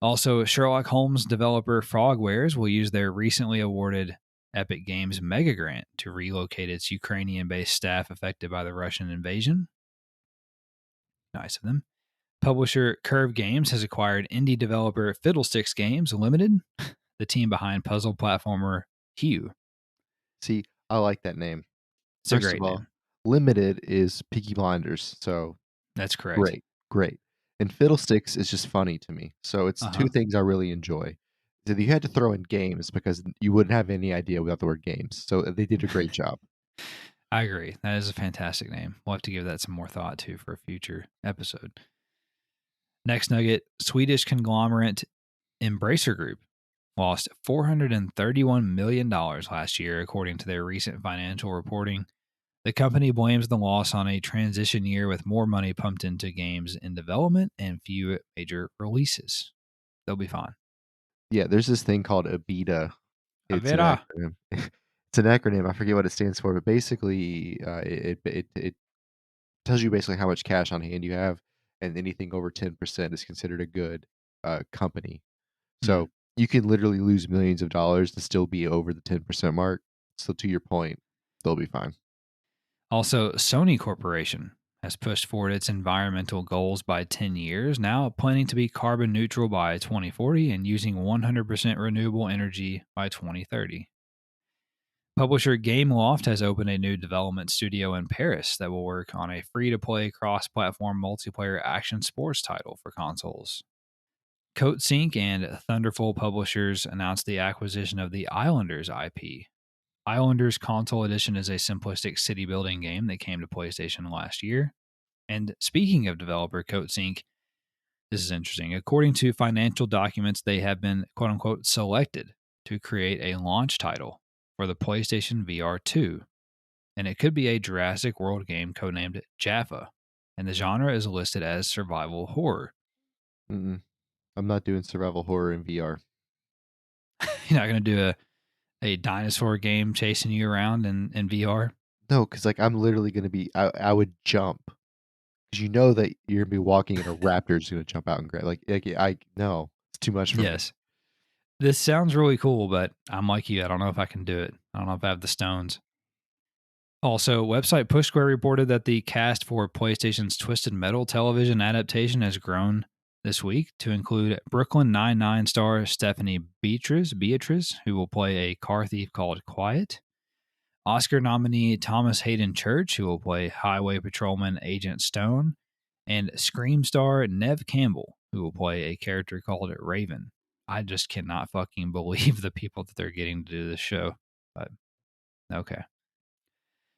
Also, Sherlock Holmes developer Frogwares will use their recently awarded Epic Games Mega Grant to relocate its Ukrainian-based staff affected by the Russian invasion. Nice of them. Publisher Curve Games has acquired indie developer Fiddlesticks Games Limited, the team behind puzzle platformer Hue. See, I like that name. It's a First of great all, name. Limited is Peaky Blinders, so That's correct. great. And Fiddlesticks is just funny to me. So it's two Uh-huh. things I really enjoy. So you had to throw in games because you wouldn't have any idea without the word games. So they did a great job. I agree. That is a fantastic name. We'll have to give that some more thought too for a future episode. Next nugget, Swedish conglomerate Embracer Group lost $431 million last year, according to their recent financial reporting. The company blames the loss on a transition year with more money pumped into games in development and few major releases. They'll be fine. Yeah, there's this thing called EBITDA. It's an Avera. acronym. It's an acronym. I forget what it stands for, but basically, it tells you basically how much cash on hand you have, and anything over 10% is considered a good company. Hmm. So you can literally lose millions of dollars to still be over the 10% mark. So to your point, they'll be fine. Also, Sony Corporation has pushed forward its environmental goals by 10 years, now planning to be carbon neutral by 2040 and using 100% renewable energy by 2030. Publisher Gameloft has opened a new development studio in Paris that will work on a free to play cross platform multiplayer action sports title for consoles. CodeSync and Thunderful Publishers announced the acquisition of the Islanders IP. Islanders Console Edition is a simplistic city building game that came to PlayStation last year. And speaking of developer CodeSync, this is interesting. According to financial documents, they have been quote unquote selected to create a launch title for the PlayStation VR 2. And it could be a Jurassic World game codenamed Jaffa. And the genre is listed as survival horror. Mm-mm. I'm not doing survival horror in VR. You're not going to do a dinosaur game chasing you around in VR? No, because like I'm literally gonna be. I would jump because you know that you're gonna be walking and a raptor's gonna jump out and grab. Like I no, it's too much for me. Yes. This sounds really cool, but I'm like you. I don't know if I can do it. I don't know if I have the stones. Also, website Push Square reported that the cast for PlayStation's Twisted Metal television adaptation has grown this week to include Brooklyn Nine-Nine star Stephanie Beatriz, who will play a car thief called Quiet, Oscar nominee Thomas Hayden Church, who will play Highway Patrolman Agent Stone, and Scream star Nev Campbell, who will play a character called Raven. I just cannot fucking believe the people that they're getting to do this show. But okay.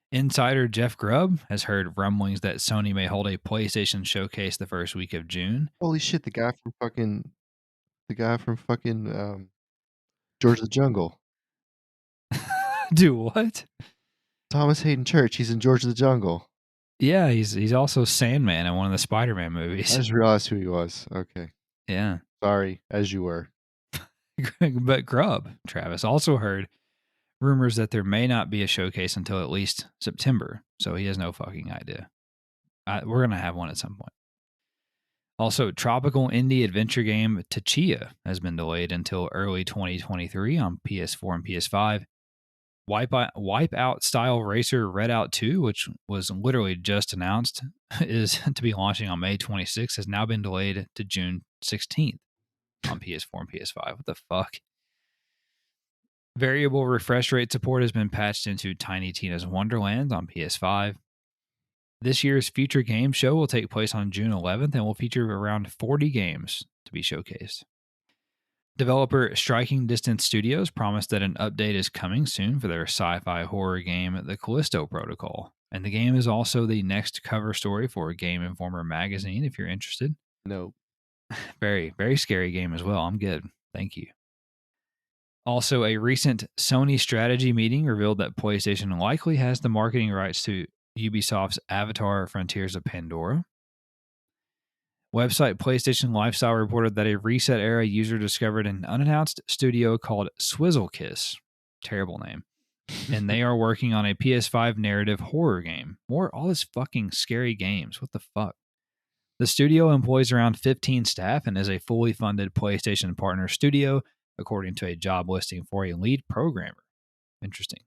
Insider Jeff Grubb has heard rumblings that Sony may hold a PlayStation showcase the first week of June. Holy shit! The guy from fucking George of the Jungle, Do what? Thomas Hayden Church. He's in George of the Jungle. Yeah, he's also Sandman in one of the Spider-Man I movies. just realized who he was. Okay, Yeah. sorry, as you were. But Grubb, Travis, also heard rumors that there may not be a showcase until at least September, so he has no fucking idea. We're going to have one at some point. Also, tropical indie adventure game Tachia has been delayed until early 2023 on PS4 and PS5. Wipeout style racer Redout 2, which was literally just announced, is to be launching on May 26th, has now been delayed to June 16th on PS4 and PS5. What the fuck? Variable refresh rate support has been patched into Tiny Tina's Wonderlands on PS5. This year's Future Games Show will take place on June 11th and will feature around 40 games to be showcased. Developer Striking Distance Studios promised that an update is coming soon for their sci fi horror game, The Callisto Protocol. And the game is also the next cover story for Game Informer magazine if you're interested. No, Very, very scary game as well. I'm good. Thank you. Also, a recent Sony strategy meeting revealed that PlayStation likely has the marketing rights to Ubisoft's Avatar Frontiers of Pandora. Website PlayStation Lifestyle reported that a Reset Era user discovered an unannounced studio called Swizzlekiss. Terrible name. And they are working on a PS5 narrative horror game. More all this fucking scary games. What the fuck? The studio employs around 15 staff and is a fully funded PlayStation partner studio, according to a job listing for a lead programmer. Interesting.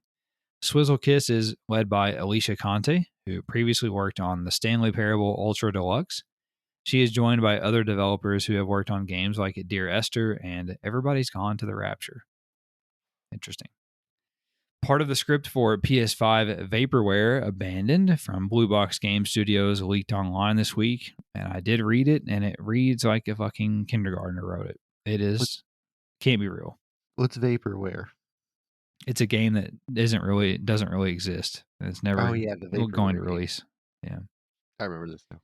Swizzlekiss is led by Alicia Conte, who previously worked on the Stanley Parable Ultra Deluxe. She is joined by other developers who have worked on games like Dear Esther and Everybody's Gone to the Rapture. Interesting. Part of the script for PS5 Vaporware Abandoned from Blue Box Game Studios leaked online this week, and I did read it, and it reads like a fucking kindergartner wrote it. It what, is, can't be real. what's vaporware? It's a game that doesn't really exist. And it's Oh never yeah, the going vaporware to game. release. Yeah. I remember this now.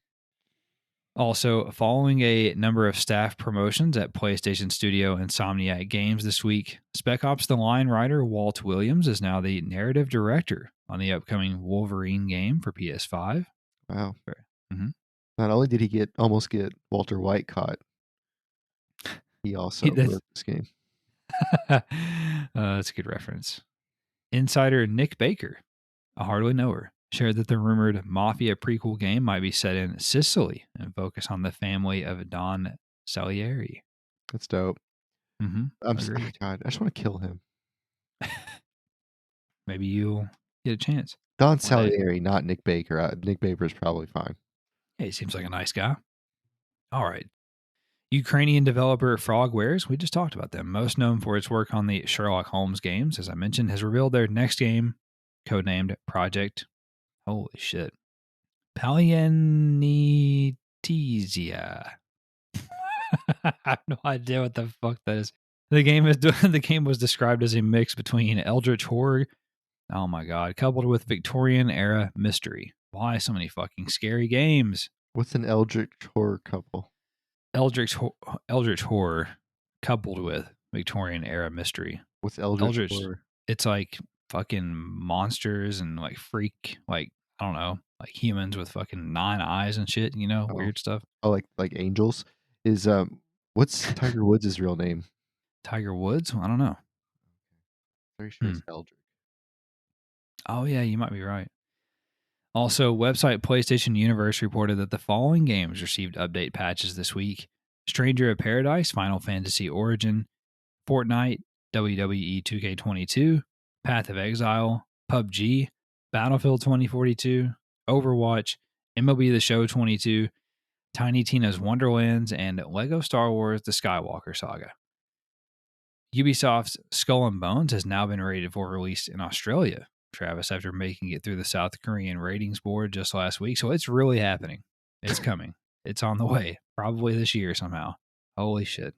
Also, following a number of staff promotions at PlayStation Studio Insomniac Games this week, Spec Ops The Line writer Walt Williams is now the narrative director on the upcoming Wolverine game for PS5. Wow. Mm-hmm. Not only did he almost get Walter White caught, he also wrote this game. That's a good reference. Insider Nick Baker, I hardly know her, shared that the rumored Mafia prequel game might be set in Sicily and focus on the family of Don Salieri. That's dope. Mm-hmm. Agreed. God, I just want to kill him. Maybe you'll get a chance. Don Salieri, not Nick Baker. Nick Baker is probably fine. Hey, he seems like a nice guy. All right. Ukrainian developer Frogwares, we just talked about them, most known for its work on the Sherlock Holmes games, as I mentioned, has revealed their next game, codenamed Project, holy shit, Palyanitesia. I have no idea what the fuck that is. The game was described as a mix between Eldritch horror, oh my god, coupled with Victorian era mystery. Why so many fucking scary games? What's an Eldritch horror couple? Eldritch horror coupled with Victorian era mystery. What's Eldritch horror? It's like fucking monsters and like freak, like I don't know, like humans with fucking 9 eyes and shit, you know, weird stuff. Oh, like angels? Is what's Tiger Woods' real name? Tiger Woods? I don't know. Very sure it's Eldritch. Oh yeah, you might be right. Also, website PlayStation Universe reported that the following games received update patches this week: Stranger of Paradise, Final Fantasy Origin, Fortnite, WWE 2K22, Path of Exile, PUBG, Battlefield 2042, Overwatch, MLB The Show 22, Tiny Tina's Wonderlands, and Lego Star Wars The Skywalker Saga. Ubisoft's Skull and Bones has now been rated for release in Australia, Travis, after making it through the South Korean ratings board just last week. So it's really happening. It's coming. It's on the way. Probably this year somehow. Holy shit.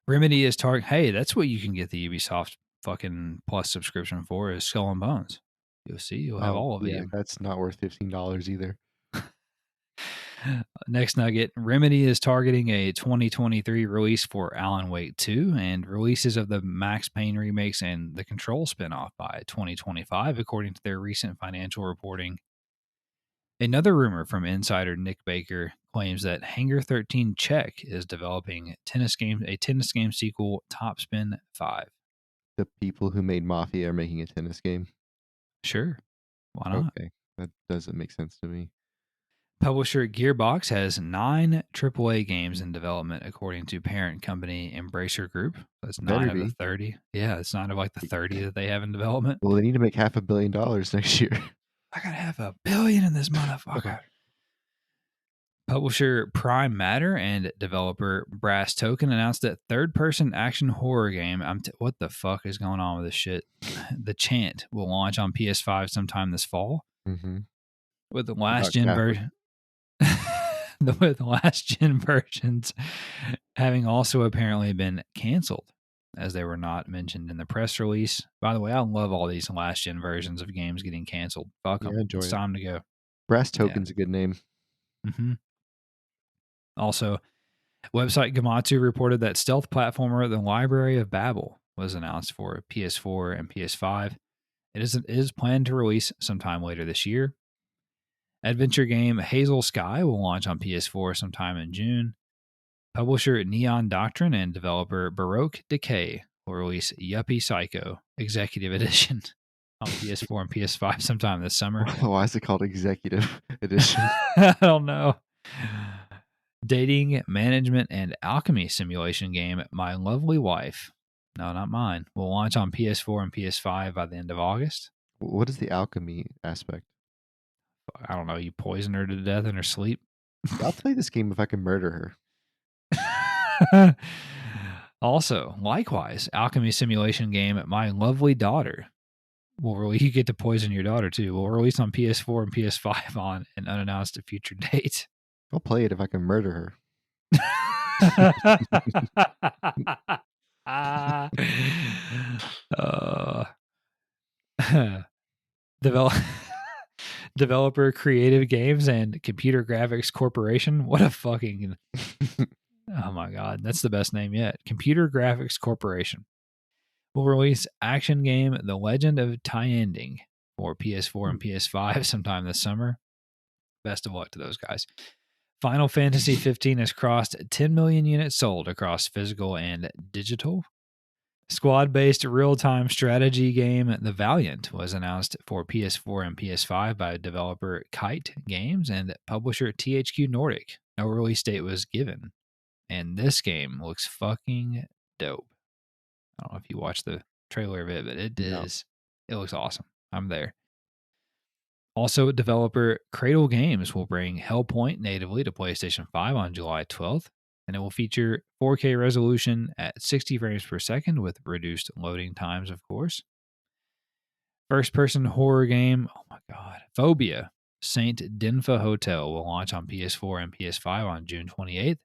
Remedy is hey, that's what you can get the Ubisoft fucking Plus subscription for is Skull and Bones. You'll see. You'll have all of it. That's not worth $15 either. Next nugget, Remedy is targeting a 2023 release for Alan Wake 2 and releases of the Max Payne remakes and the Control spinoff by 2025, according to their recent financial reporting. Another rumor from insider Nick Baker claims that Hangar 13 Czech is developing a tennis game sequel, Topspin 5. The people who made Mafia are making a tennis game? Sure. Why not? Okay. That doesn't make sense to me. Publisher Gearbox has 9 AAA games in development, according to parent company Embracer Group. That's 9 of the 30. Yeah, it's 9 of like the 30 that they have in development. Well, they need to make $500 million next year. I got $500 million in this motherfucker. Publisher Prime Matter and developer Brass Token announced that third-person action horror game, what the fuck is going on with this shit? The Chant will launch on PS5 sometime this fall. Mm-hmm. With the last gen version. With the last gen versions having also apparently been canceled, as they were not mentioned in the press release. By the way, I love all these last gen versions of games getting canceled. Fuck them. It's time to go. Brass Token's a good name. Mm-hmm. Also, website Gematsu reported that stealth platformer The Library of Babel was announced for PS4 and PS5. It is planned to release sometime later this year. Adventure game Hazel Sky will launch on PS4 sometime in June. Publisher Neon Doctrine and developer Baroque Decay will release Yuppie Psycho Executive Edition on PS4 and PS5 sometime this summer. Why is it called Executive Edition? I don't know. Dating, management, and alchemy simulation game My Lovely Wife, no, not mine, will launch on PS4 and PS5 by the end of August. What is the alchemy aspect? I don't know. You poison her to death in her sleep. I'll play this game if I can murder her. Also, likewise, alchemy simulation game My Lovely Daughter you get to poison your daughter too. Will release on PS4 and PS5 on an unannounced future date. I'll play it if I can murder her. Developer Creative Games and Computer Graphics Corporation. What a fucking, oh my God, that's the best name yet. Computer Graphics Corporation will release action game The Legend of Tyending for PS4 and PS5 sometime this summer. Best of luck to those guys. Final Fantasy 15 has crossed 10 million units sold across physical and digital. Squad-based real-time strategy game The Valiant was announced for PS4 and PS5 by developer Kite Games and publisher THQ Nordic. No release date was given, and this game looks fucking dope. I don't know if you watched the trailer of it, but it No. is. It looks awesome. I'm there. Also, developer Cradle Games will bring Hellpoint natively to PlayStation 5 on July 12th, and it will feature 4K resolution at 60 frames per second with reduced loading times, of course. First person horror game, oh my God, Phobia Saint Dinfa Hotel will launch on PS4 and PS5 on June 28th.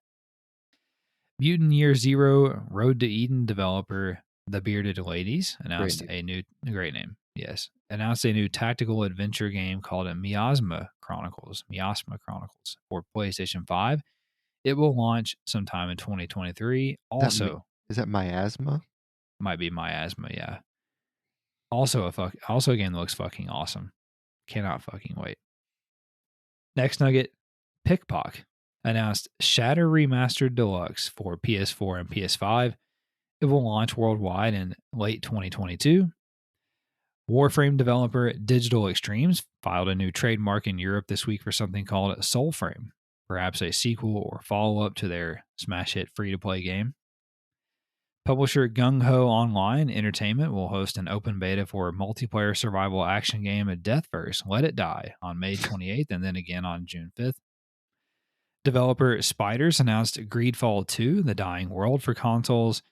Mutant Year Zero Road to Eden developer The Bearded Ladies announced a new, great name, yes, announced a new tactical adventure game called Miasma Chronicles for PlayStation 5. It will launch sometime in 2023. Also, Is that miasma? might be Miasma, yeah. Also a game that looks fucking awesome. Cannot fucking wait. Next nugget, Pickpock announced Shatter Remastered Deluxe for PS4 and PS5. It will launch worldwide in late 2022. Warframe developer Digital Extremes filed a new trademark in Europe this week for something called Soulframe, perhaps a sequel or follow-up to their smash hit free-to-play game. Publisher Gung Ho Online Entertainment will host an open beta for a multiplayer survival action game at Deathverse Let It Die on May 28th and then again on June 5th. Developer Spiders announced Greedfall 2, The Dying World for consoles.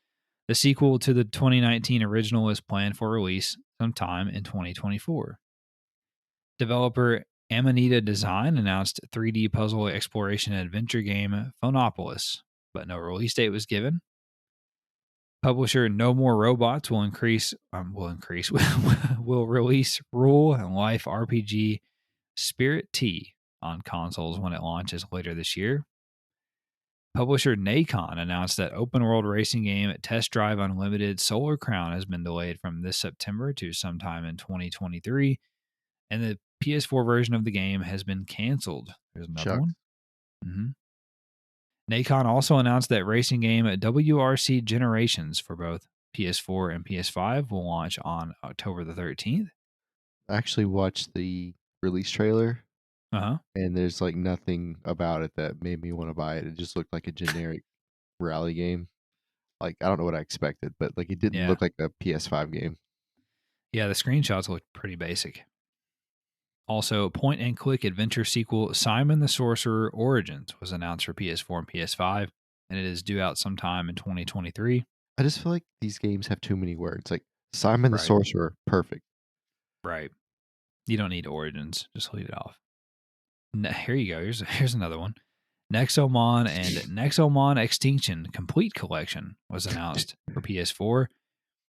The sequel to the 2019 original is planned for release sometime in 2024. Developer Amanita Design announced 3D puzzle exploration and adventure game Phonopolis, but no release date was given. Publisher No More Robots will release Rule and Life RPG Spirit T on consoles when it launches later this year. Publisher Nacon announced that open world racing game Test Drive Unlimited Solar Crown has been delayed from this September to sometime in 2023, and the PS4 version of the game has been canceled. There's another one. Nacon also announced that racing game WRC Generations for both PS4 and PS5 will launch on October the 13th. I actually watched the release trailer, Uh-huh. and there's like nothing about it that made me want to buy it. It just looked like a generic rally game. Like, I don't know what I expected, but like it didn't look like a PS5 game. Yeah, the screenshots looked pretty basic. Also, point and click adventure sequel Simon the Sorcerer Origins was announced for PS4 and PS5, and it is due out sometime in 2023. I just feel like these games have too many words. Like Simon the Right. Sorcerer, perfect. Right. You don't need Origins. Just leave it off. Here you go. Here's another one. Nexomon and Nexomon Extinction Complete Collection was announced for PS4.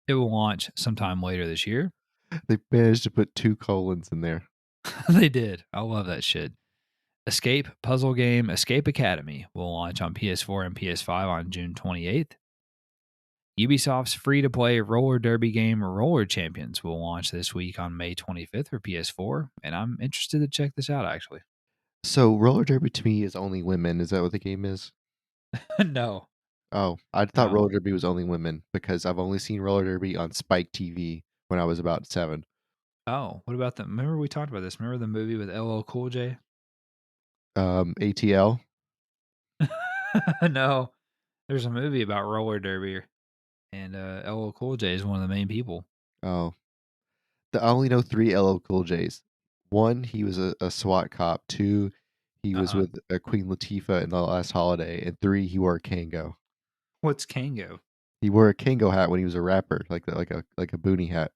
It will launch sometime later this year. They managed to put 2 colons in there. They did. I love that shit. Escape puzzle game Escape Academy will launch on PS4 and PS5 on June 28th. Ubisoft's free-to-play roller derby game Roller Champions will launch this week on May 25th for PS4, and I'm interested to check this out, actually. So roller derby to me is only women. Is that what the game is? No. Oh, I thought roller derby was only women because I've only seen roller derby on Spike TV when I was about 7. Oh, what about remember we talked about this? Remember the movie with LL Cool J? ATL? No. There's a movie about roller derby, and LL Cool J is one of the main people. Oh. I only know 3 LL Cool J's. 1, he was a SWAT cop. 2, he was with Queen Latifah in The Last Holiday. And 3, he wore a Kango. What's Kango? He wore a Kango hat when he was a rapper, like a boonie hat.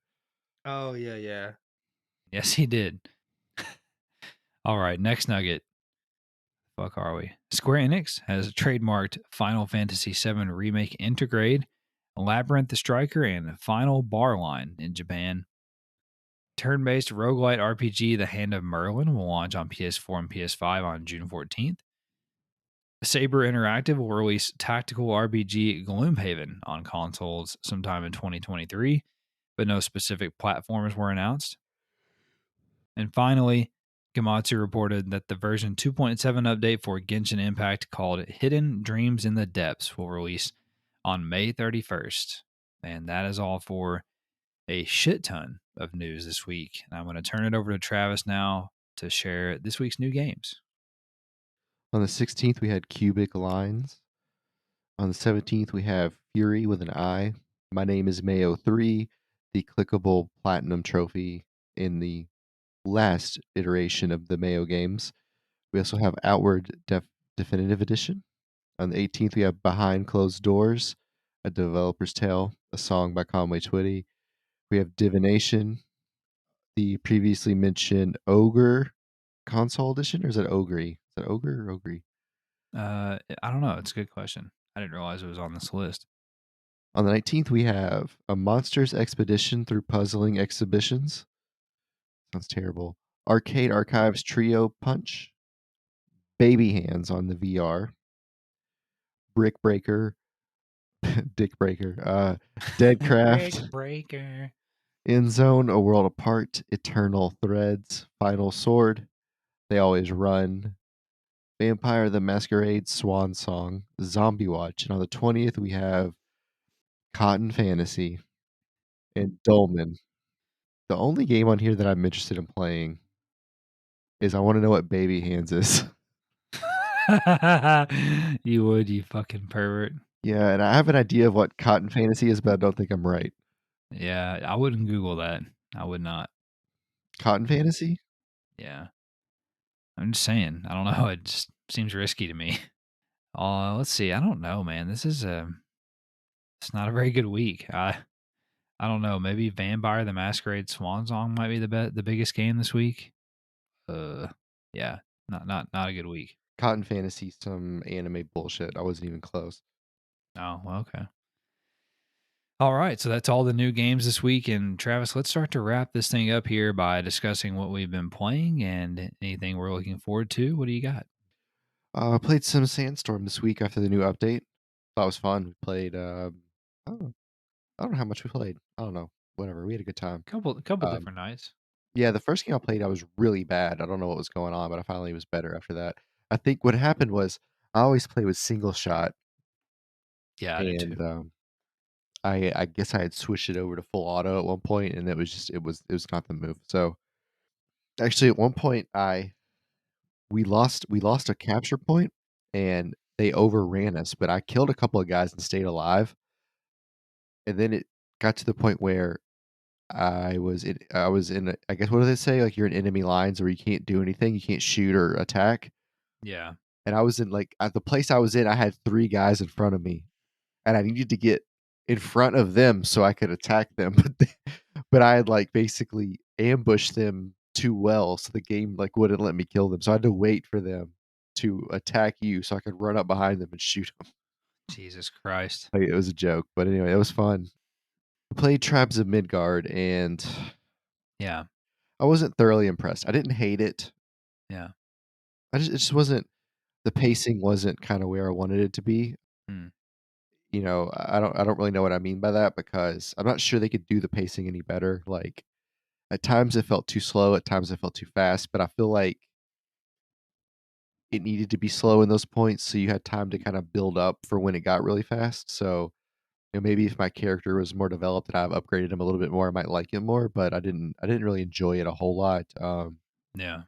Oh, yeah, yeah. Yes, he did. All right, next nugget. Fuck are we? Square Enix has trademarked Final Fantasy VII Remake Intergrade, Labyrinth the Striker, and Final Bar Line in Japan. Turn-based roguelite RPG The Hand of Merlin will launch on PS4 and PS5 on June 14th. Saber Interactive will release tactical RPG Gloomhaven on consoles sometime in 2023, but no specific platforms were announced. And finally, Gematsu reported that the version 2.7 update for Genshin Impact called Hidden Dreams in the Depths will release on May 31st. And that is all for a shit ton of news this week. And I'm going to turn it over to Travis now to share this week's new games. On the 16th, we had Cubic Lines. On the 17th, we have Fury with an I. My Name is Mayo 3, the clickable platinum trophy in the last iteration of the Mayo games. We also have Definitive Edition. On the 18th, we have Behind Closed Doors, A Developer's Tale, a song by Conway Twitty. We have Divination, the previously mentioned Ogre console edition, or is that Ogre? Is that Ogre or Ogre? I don't know. It's a good question. I didn't realize it was on this list. On the 19th, we have A Monster's Expedition Through Puzzling Exhibitions. Sounds terrible. Arcade Archives Trio Punch. Baby Hands on the VR. Brick Breaker. Dick Breaker. Deadcraft. Breaker. In Zone, A World Apart. Eternal Threads. Final Sword. They Always Run. Vampire the Masquerade Swan Song. Zombie Watch. And on the 20th, we have Cotton Fantasy and Dolman. The only game on here that I'm interested in playing is I want to know what Baby Hands is. You would, you fucking pervert. Yeah, and I have an idea of what Cotton Fantasy is, but I don't think I'm right. Yeah, I wouldn't Google that. I would not. Cotton Fantasy? Yeah. I'm just saying. I don't know. It just seems risky to me. Let's see. I don't know, man. This is it's not a very good week. I don't know. Maybe Vampire the Masquerade Swan Song might be the biggest game this week. Uh, yeah, not a good week. Cotton Fantasy, some anime bullshit. I wasn't even close. Oh, well, okay. All right, so that's all the new games this week. And Travis, let's start to wrap this thing up here by discussing what we've been playing and anything we're looking forward to. What do you got? I played some Sandstorm this week after the new update. Thought it was fun. We played. I don't know how much we played. I don't know. Whatever. We had a good time. Couple Um, different nights. yeah, the first game I played, I was really bad. I don't know what was going on, but I finally was better after that. I think what happened was I always play with single shot, Yeah, I do too. and I guess I had switched it over to full auto at one point, and it was just it was not the move. So actually, at one point, I we lost a capture point, and they overran us, but I killed a couple of guys and stayed alive. And then it got to the point where I was in I guess what do they say? Like you're in enemy lines where you can't do anything, you can't shoot or attack. Yeah. And I was in like at the place I was in, I had 3 guys in front of me, and I needed to get in front of them so I could attack them. But I had like basically ambushed them too well, so the game like wouldn't let me kill them. So I had to wait for them to attack you so I could run up behind them and shoot them. Jesus Christ. Like, it was a joke, but anyway, it was fun. I played Tribes of Midgard, and Yeah. I wasn't thoroughly impressed. I didn't hate it. Yeah. It just wasn't the pacing wasn't kind of where I wanted it to be. Hmm. I don't really know what I mean by that because I'm not sure they could do the pacing any better. Like at times it felt too slow, at times it felt too fast, but I feel like it needed to be slow in those points so you had time to kind of build up for when it got really fast. So, maybe if my character was more developed and I've upgraded him a little bit more, I might like it more, but I didn't really enjoy it a whole lot. Yeah.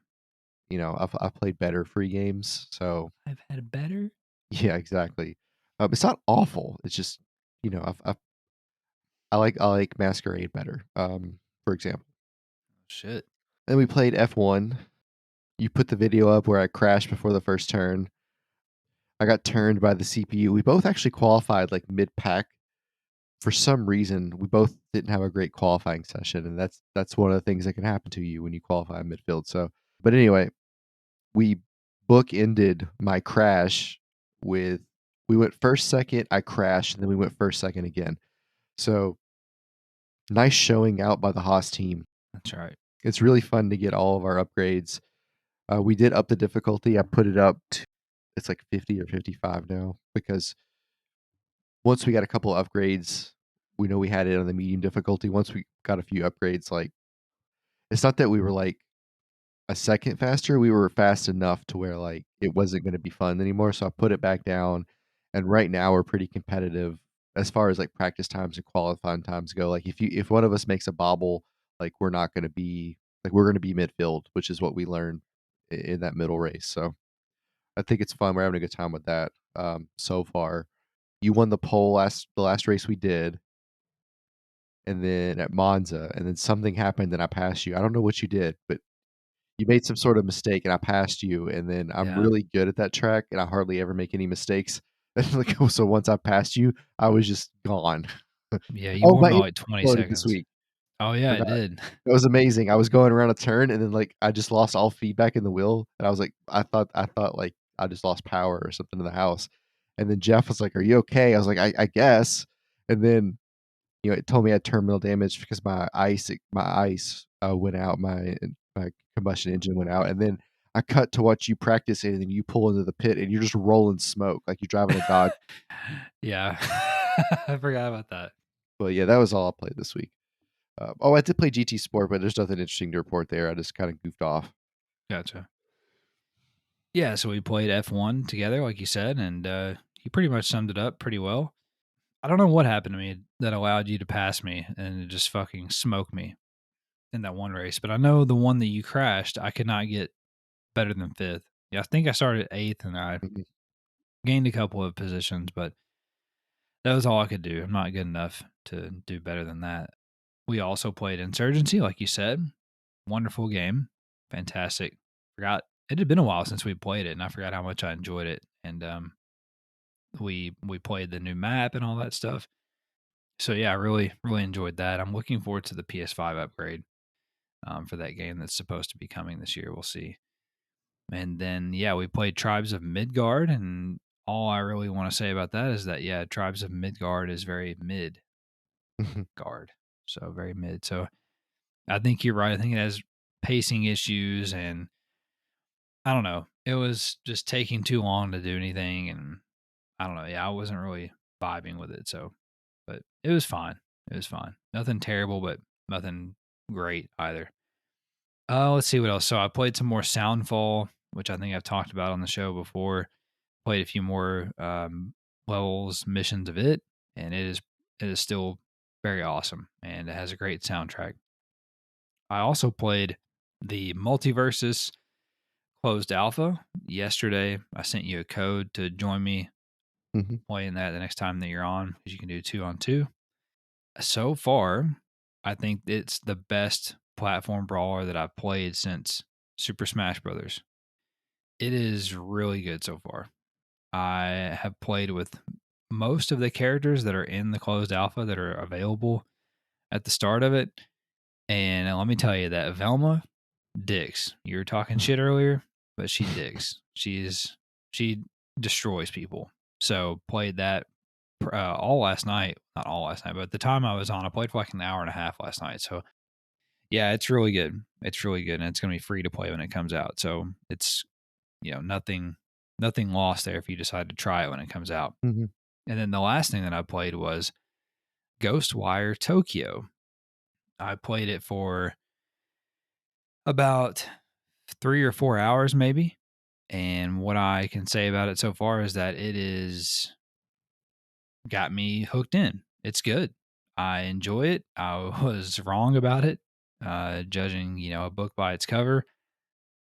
I've played better free games, so I've had a better yeah, exactly. It's not awful. It's just, I like Masquerade better, for example. shit. Then we played F1. You put the video up where I crashed before the first turn. I got turned by the CPU. We both actually qualified like mid pack. For some reason, we both didn't have a great qualifying session, and that's one of the things that can happen to you when you qualify in midfield. So, but anyway, we bookended my crash with we went first, second, I crashed, and then we went first, second again. So nice showing out by the Haas team. That's right. It's really fun to get all of our upgrades. We did up the difficulty. I put it up to it's like 50 or 55 now because once we got a couple of upgrades, we know we had it on the medium difficulty. Once we got a few upgrades, like it's not that we were like a second faster, we were fast enough to where like it wasn't going to be fun anymore. So I put it back down, and right now we're pretty competitive as far as like practice times and qualifying times go. Like if one of us makes a bobble, like we're not going to be like we're going to be midfield, which is what we learned in that middle race. So I think it's fun. We're having a good time with that so far. You won the last race we did, and then at Monza, and then something happened and I passed you. I don't know what you did, but you made some sort of mistake and I passed you, and then I'm Yeah. really good at that track and I hardly ever make any mistakes. Like, so once I passed you, I was just gone. Yeah, you Oh, won my by engine like 20 exploded this seconds. week. Oh, yeah, it Forgot. did. It was amazing. I was going around a turn and then like I just lost all feedback in the wheel and I was like I thought like I just lost power or something in the house. And then Jeff was like, "Are you okay?" I was like, I guess." And then it told me I had terminal damage because my ice went out, my combustion engine went out, and then I cut to watch you practice it, and then you pull into the pit, and you're just rolling smoke like you're driving a Dodge. Yeah. I forgot about that. But yeah, that was all I played this week. I did play GT Sport, but there's nothing interesting to report there. I just kind of goofed off. Gotcha. Yeah, so we played F1 together, like you said, and you pretty much summed it up pretty well. I don't know what happened to me that allowed you to pass me and just fucking smoke me in that one race, but I know the one that you crashed, I could not get better than fifth. Yeah, I think I started eighth and I Mhm. gained a couple of positions, but that was all I could do. I'm not good enough to do better than that. We also played Insurgency, like you said. Wonderful game. Fantastic. Forgot it had been a while since we played it, and I forgot how much I enjoyed it. And we played the new map and all that stuff. So yeah, I really enjoyed that. I'm looking forward to the PS5 upgrade for that game that's supposed to be coming this year. We'll see. And then yeah, we played Tribes of Midgard, and all I really want to say about that is that yeah, Tribes of Midgard is very Midgard, so very mid. So I think you're right. I think it has pacing issues, and I don't know. It was just taking too long to do anything, and I don't know. Yeah, I wasn't really vibing with it. So, but it was fine. It was fine. Nothing terrible, but nothing great either. Let's see what else. So I played some more Soundfall, which I think I've talked about on the show before. Played a few more levels, missions of it, and it is still very awesome, and it has a great soundtrack. I also played the Multiversus closed alpha yesterday. I sent you a code to join me Mhm. playing that the next time that you're on because you can do 2-on-2. So far, I think it's the best platform brawler that I've played since Super Smash Brothers. It is really good so far. I have played with most of the characters that are in the closed alpha that are available at the start of it. And let me tell you that Velma dicks. You were talking shit earlier, but she dicks. She destroys people. So played that all last night. Not all last night, but the time I was on, I played for like an hour and a half last night. So yeah, it's really good. It's really good, and it's going to be free to play when it comes out. So it's nothing lost there if you decide to try it when it comes out. Mhm. And then the last thing that I played was Ghostwire Tokyo. I played it for about 3 or 4 hours, maybe. And what I can say about it so far is that it is got me hooked in. It's good. I enjoy it. I was wrong about it, judging a book by its cover,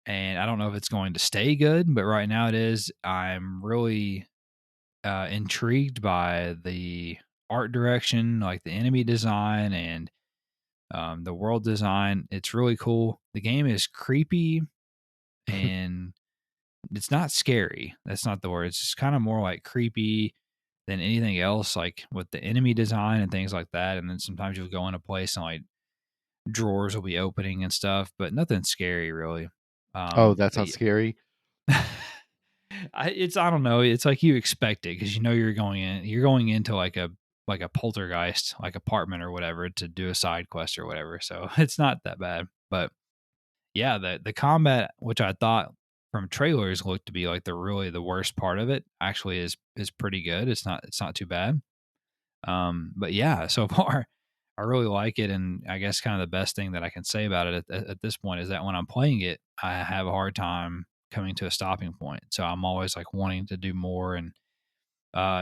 and I don't know if it's going to stay good. But right now it is. I'm really intrigued by the art direction, like the enemy design and the world design. It's really cool. The game is creepy and it's not scary. That's not the word. It's just kind of more like creepy than anything else, like with the enemy design and things like that. And then sometimes you'll go in a place and like drawers will be opening and stuff, but nothing scary really. Oh, that's But not scary. I don't know. It's like you expect it because you're going into like like a poltergeist like apartment or whatever to do a side quest or whatever. So it's not that bad. But yeah, the combat, which I thought from trailers looked to be like the worst part of it, actually is pretty good. It's not too bad. But yeah, so far I really like it, and I guess kind of the best thing that I can say about it at this point is that when I'm playing it, I have a hard time coming to a stopping point. So I'm always like wanting to do more, and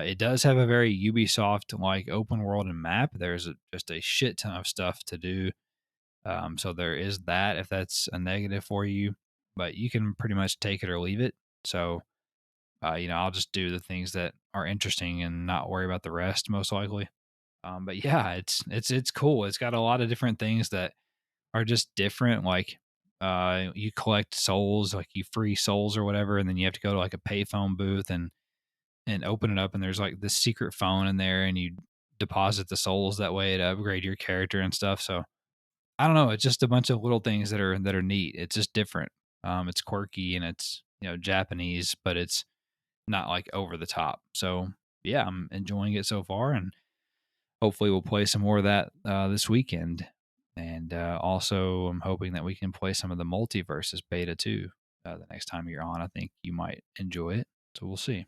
it does have a very Ubisoft like open world and map. There's just a shit ton of stuff to do. So there is that if that's a negative for you, but you can pretty much take it or leave it. So I'll just do the things that are interesting and not worry about the rest most likely. But yeah, it's cool. It's got a lot of different things that are just different. Like you collect souls, like you free souls or whatever, and then you have to go to like a payphone booth and open it up, and there's like this secret phone in there, and you deposit the souls that way to upgrade your character and stuff. So I don't know. It's just a bunch of little things that are neat. It's just different. It's quirky and it's Japanese, but it's not like over the top. So yeah, I'm enjoying it so far, and hopefully we'll play some more of that this weekend. And also, I'm hoping that we can play some of the multiverses beta too the next time you're on. I think you might enjoy it. So we'll see.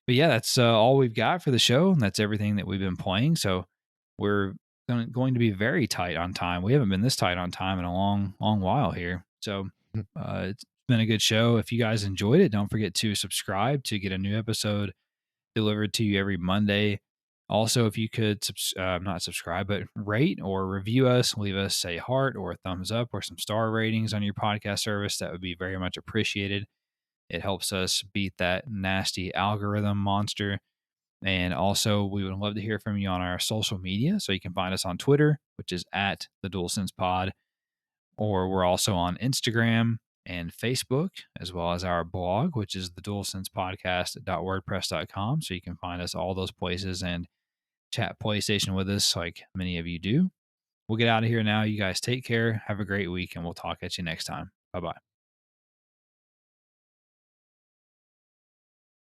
But yeah, that's all we've got for the show. And that's everything that we've been playing. So we're going to be very tight on time. We haven't been this tight on time in a long, long while here. So it's been a good show. If you guys enjoyed it, don't forget to subscribe to get a new episode delivered to you every Monday. Also, if you could not subscribe, but rate or review us, leave us a heart or a thumbs up or some star ratings on your podcast service, that would be very much appreciated. It helps us beat that nasty algorithm monster. And also, we would love to hear from you on our social media. So you can find us on Twitter, which is at the DualSense Pod, or we're also on Instagram and Facebook, as well as our blog, which is the DualSensePodcast.wordpress.com. So you can find us all those places and chat PlayStation with us like many of you do. We'll get out of here now. You guys take care. Have a great week, and we'll talk at you next time. Bye bye.